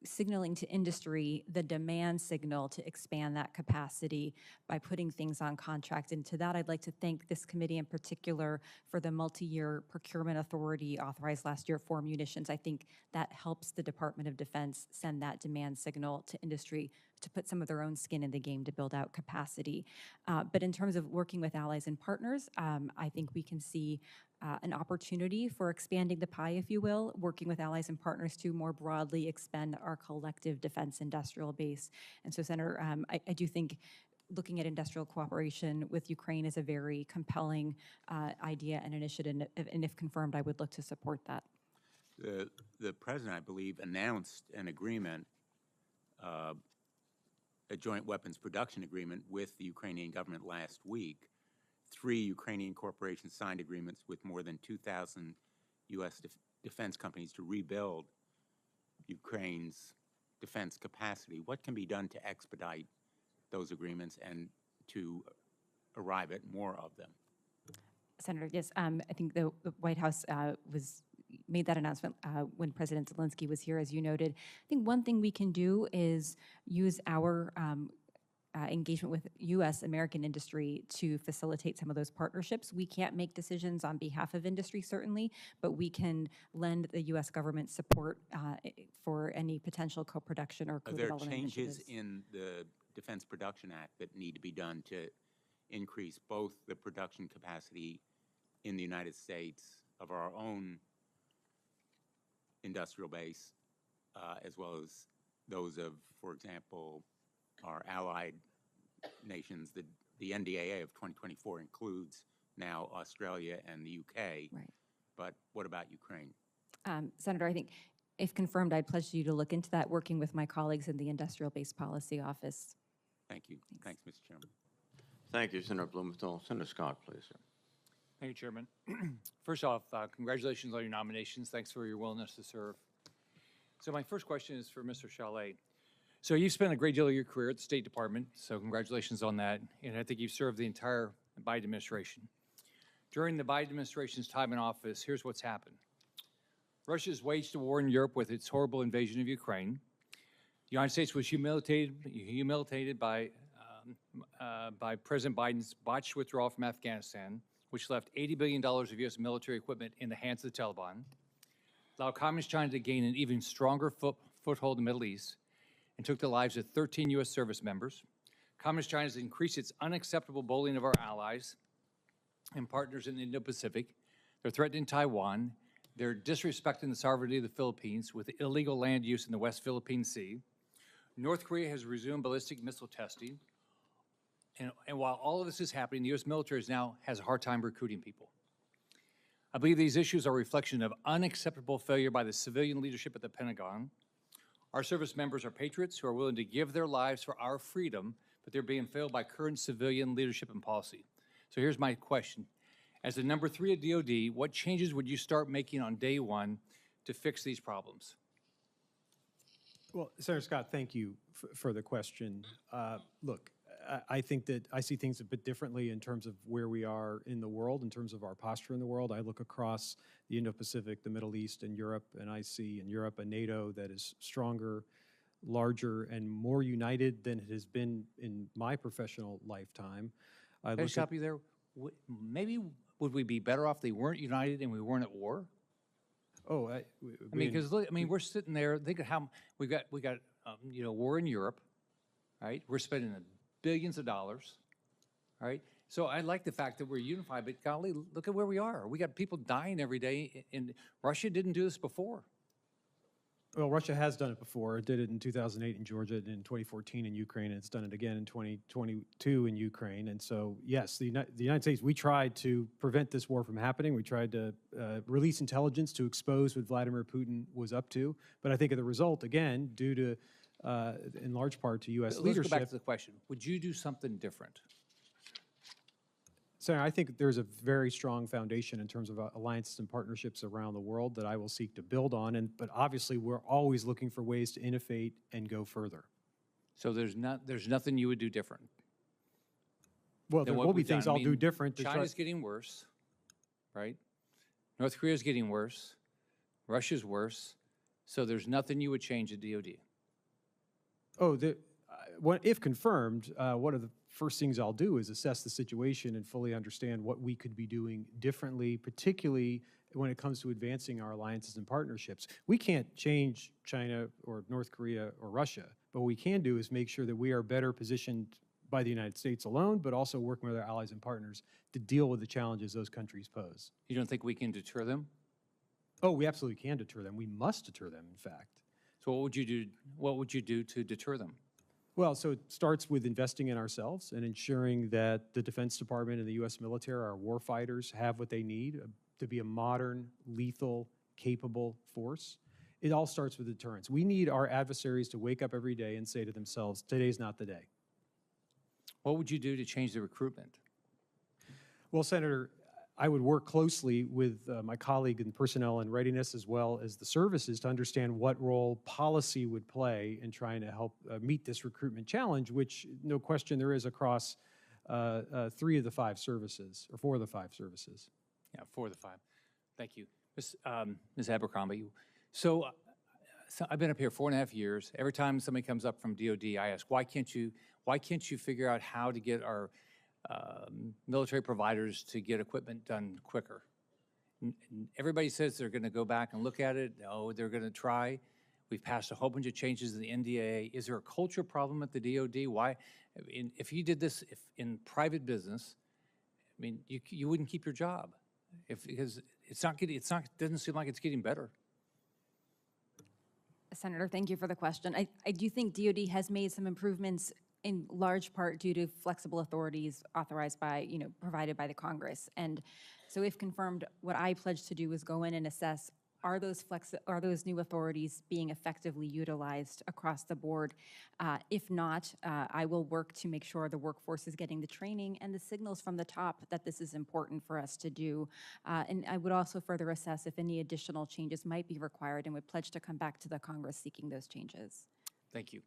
Speaker 4: signaling to industry the demand signal to expand that capacity by putting things on contract. And to that, I'd like to thank this committee in particular for the multi-year procurement authority authorized last year for munitions. I think that helps the Department of Defense send that demand signal to industry to put some of their own skin in the game to build out capacity. But in terms of working with allies and partners, I think we can see an opportunity for expanding the pie, if you will, working with allies and partners to more broadly expand our collective defense industrial base. And so, Senator, I do think looking at industrial cooperation with Ukraine is a very compelling idea and initiative, and if confirmed, I would look to support that.
Speaker 13: The President, I believe, announced an agreement, a joint weapons production agreement with the Ukrainian government last week. 3 Ukrainian corporations signed agreements with more than 2,000 U.S. defense companies to rebuild Ukraine's defense capacity. What can be done to expedite those agreements and to arrive at more of them?
Speaker 4: Senator, yes, I think the White House made that announcement when President Zelensky was here, as you noted. I think one thing we can do is use our engagement with U.S. American industry to facilitate some of those partnerships. We can't make decisions on behalf of industry, certainly, but we can lend the U.S. government support for any potential co-production or
Speaker 13: Are there
Speaker 4: co-development
Speaker 13: changes
Speaker 4: initiatives.
Speaker 13: in the Defense Production Act that need to be done to increase both the production capacity in the United States of our own industrial base, as well as those of, for example, our allied nations? The NDAA of 2024 includes now Australia and the UK.
Speaker 4: Right.
Speaker 13: But what about Ukraine?
Speaker 4: Senator, I think if confirmed, I'd pledge you to look into that, working with my colleagues in the Industrial Base Policy Office.
Speaker 13: Thank you. Thanks, Mr. Chairman.
Speaker 1: Thank you, Senator Blumenthal. Senator Scott, please.
Speaker 14: Thank you, Chairman. First off, congratulations on your nominations. Thanks for your willingness to serve. So my first question is for Mr. Chollet. So you've spent a great deal of your career at the State Department, so congratulations on that. And I think you've served the entire Biden administration. During the Biden administration's time in office, here's what's happened. Russia's waged a war in Europe with its horrible invasion of Ukraine. The United States was humiliated by President Biden's botched withdrawal from Afghanistan, which left $80 billion of U.S. military equipment in the hands of the Taliban, allowed Communist China to gain an even stronger foothold in the Middle East, and took the lives of 13 U.S. service members. Communist China has increased its unacceptable bullying of our allies and partners in the Indo-Pacific. They're threatening Taiwan. They're disrespecting the sovereignty of the Philippines with illegal land use in the West Philippine Sea. North Korea has resumed ballistic missile testing. And while all of this is happening, the U.S. military has a hard time recruiting people. I believe these issues are a reflection of unacceptable failure by the civilian leadership at the Pentagon. Our service members are patriots who are willing to give their lives for our freedom, but they're being failed by current civilian leadership and policy. So here's my question. As the number 3 at DOD, what changes would you start making on day one to fix these problems?
Speaker 3: Well, Senator Scott, thank you for the question. Look, I think that I see things a bit differently in terms of where we are in the world, in terms of our posture in the world. I look across the Indo-Pacific, the Middle East, and Europe, and I see in Europe a NATO that is stronger, larger, and more united than it has been in my professional lifetime.
Speaker 14: Can I stop you there? Maybe would we be better off if they weren't united and we weren't at war?
Speaker 3: Oh,
Speaker 14: I mean, because look, I mean, we're sitting there. Think of how we got war in Europe, right? We're spending billions of dollars, right? So I like the fact that we're unified, but golly, look at where we are. We got people dying every day, and Russia didn't do this before.
Speaker 3: Well, Russia has done it before. It did it in 2008 in Georgia, and in 2014 in Ukraine, and it's done it again in 2022 in Ukraine. And so, yes, the United States, we tried to prevent this war from happening. We tried to release intelligence to expose what Vladimir Putin was up to. But I think of the result, again, due to, in large part, to U.S. leadership.
Speaker 14: Let's go back to the question. Would you do something different?
Speaker 3: Senator, I think there's a very strong foundation in terms of alliances and partnerships around the world that I will seek to build on. But obviously, we're always looking for ways to innovate and go further.
Speaker 14: So there's nothing you would do different?
Speaker 3: Well, there will be things I'll do different.
Speaker 14: China's getting worse, right? North Korea's getting worse. Russia's worse. So there's nothing you would change at DOD?
Speaker 3: Oh, if confirmed, one of the first things I'll do is assess the situation and fully understand what we could be doing differently, particularly when it comes to advancing our alliances and partnerships. We can't change China or North Korea or Russia, but what we can do is make sure that we are better positioned by the United States alone, but also working with our allies and partners to deal with the challenges those countries pose.
Speaker 14: You don't think we can deter them?
Speaker 3: Oh, we absolutely can deter them. We must deter them, in fact.
Speaker 14: So what would you do? What would you do to deter them?
Speaker 3: Well, so it starts with investing in ourselves and ensuring that the Defense Department and the U.S. military, our war fighters, have what they need to be a modern, lethal, capable force. It all starts with deterrence. We need our adversaries to wake up every day and say to themselves, today's not the day.
Speaker 14: What would you do to change the recruitment?
Speaker 3: Well, Senator, I would work closely with my colleague in personnel and readiness as well as the services to understand what role policy would play in trying to help meet this recruitment challenge, which no question there is across 3 of the 5 services, or 4 of the 5 services.
Speaker 14: Yeah, 4 of the 5. Thank you. Ms. Abercrombie, so I've been up here 4.5 years. Every time somebody comes up from DOD, I ask, why can't you figure out how to get our military providers to get equipment done quicker? Everybody says they're going to go back and look at it. Oh, they're going to try. We've passed a whole bunch of changes in the NDAA. Is there a culture problem at the DOD? Why? If you did this in private business, I mean, you wouldn't keep your job because doesn't seem like it's getting better.
Speaker 4: Senator, thank you for the question. I do think DOD has made some improvements in large part due to flexible authorities authorized by, provided by the Congress. And so if confirmed, what I pledge to do is go in and assess, are those new authorities being effectively utilized across the board? If not, I will work to make sure the workforce is getting the training and the signals from the top that this is important for us to do. And I would also further assess if any additional changes might be required and would pledge to come back to the Congress seeking those changes.
Speaker 14: Thank you.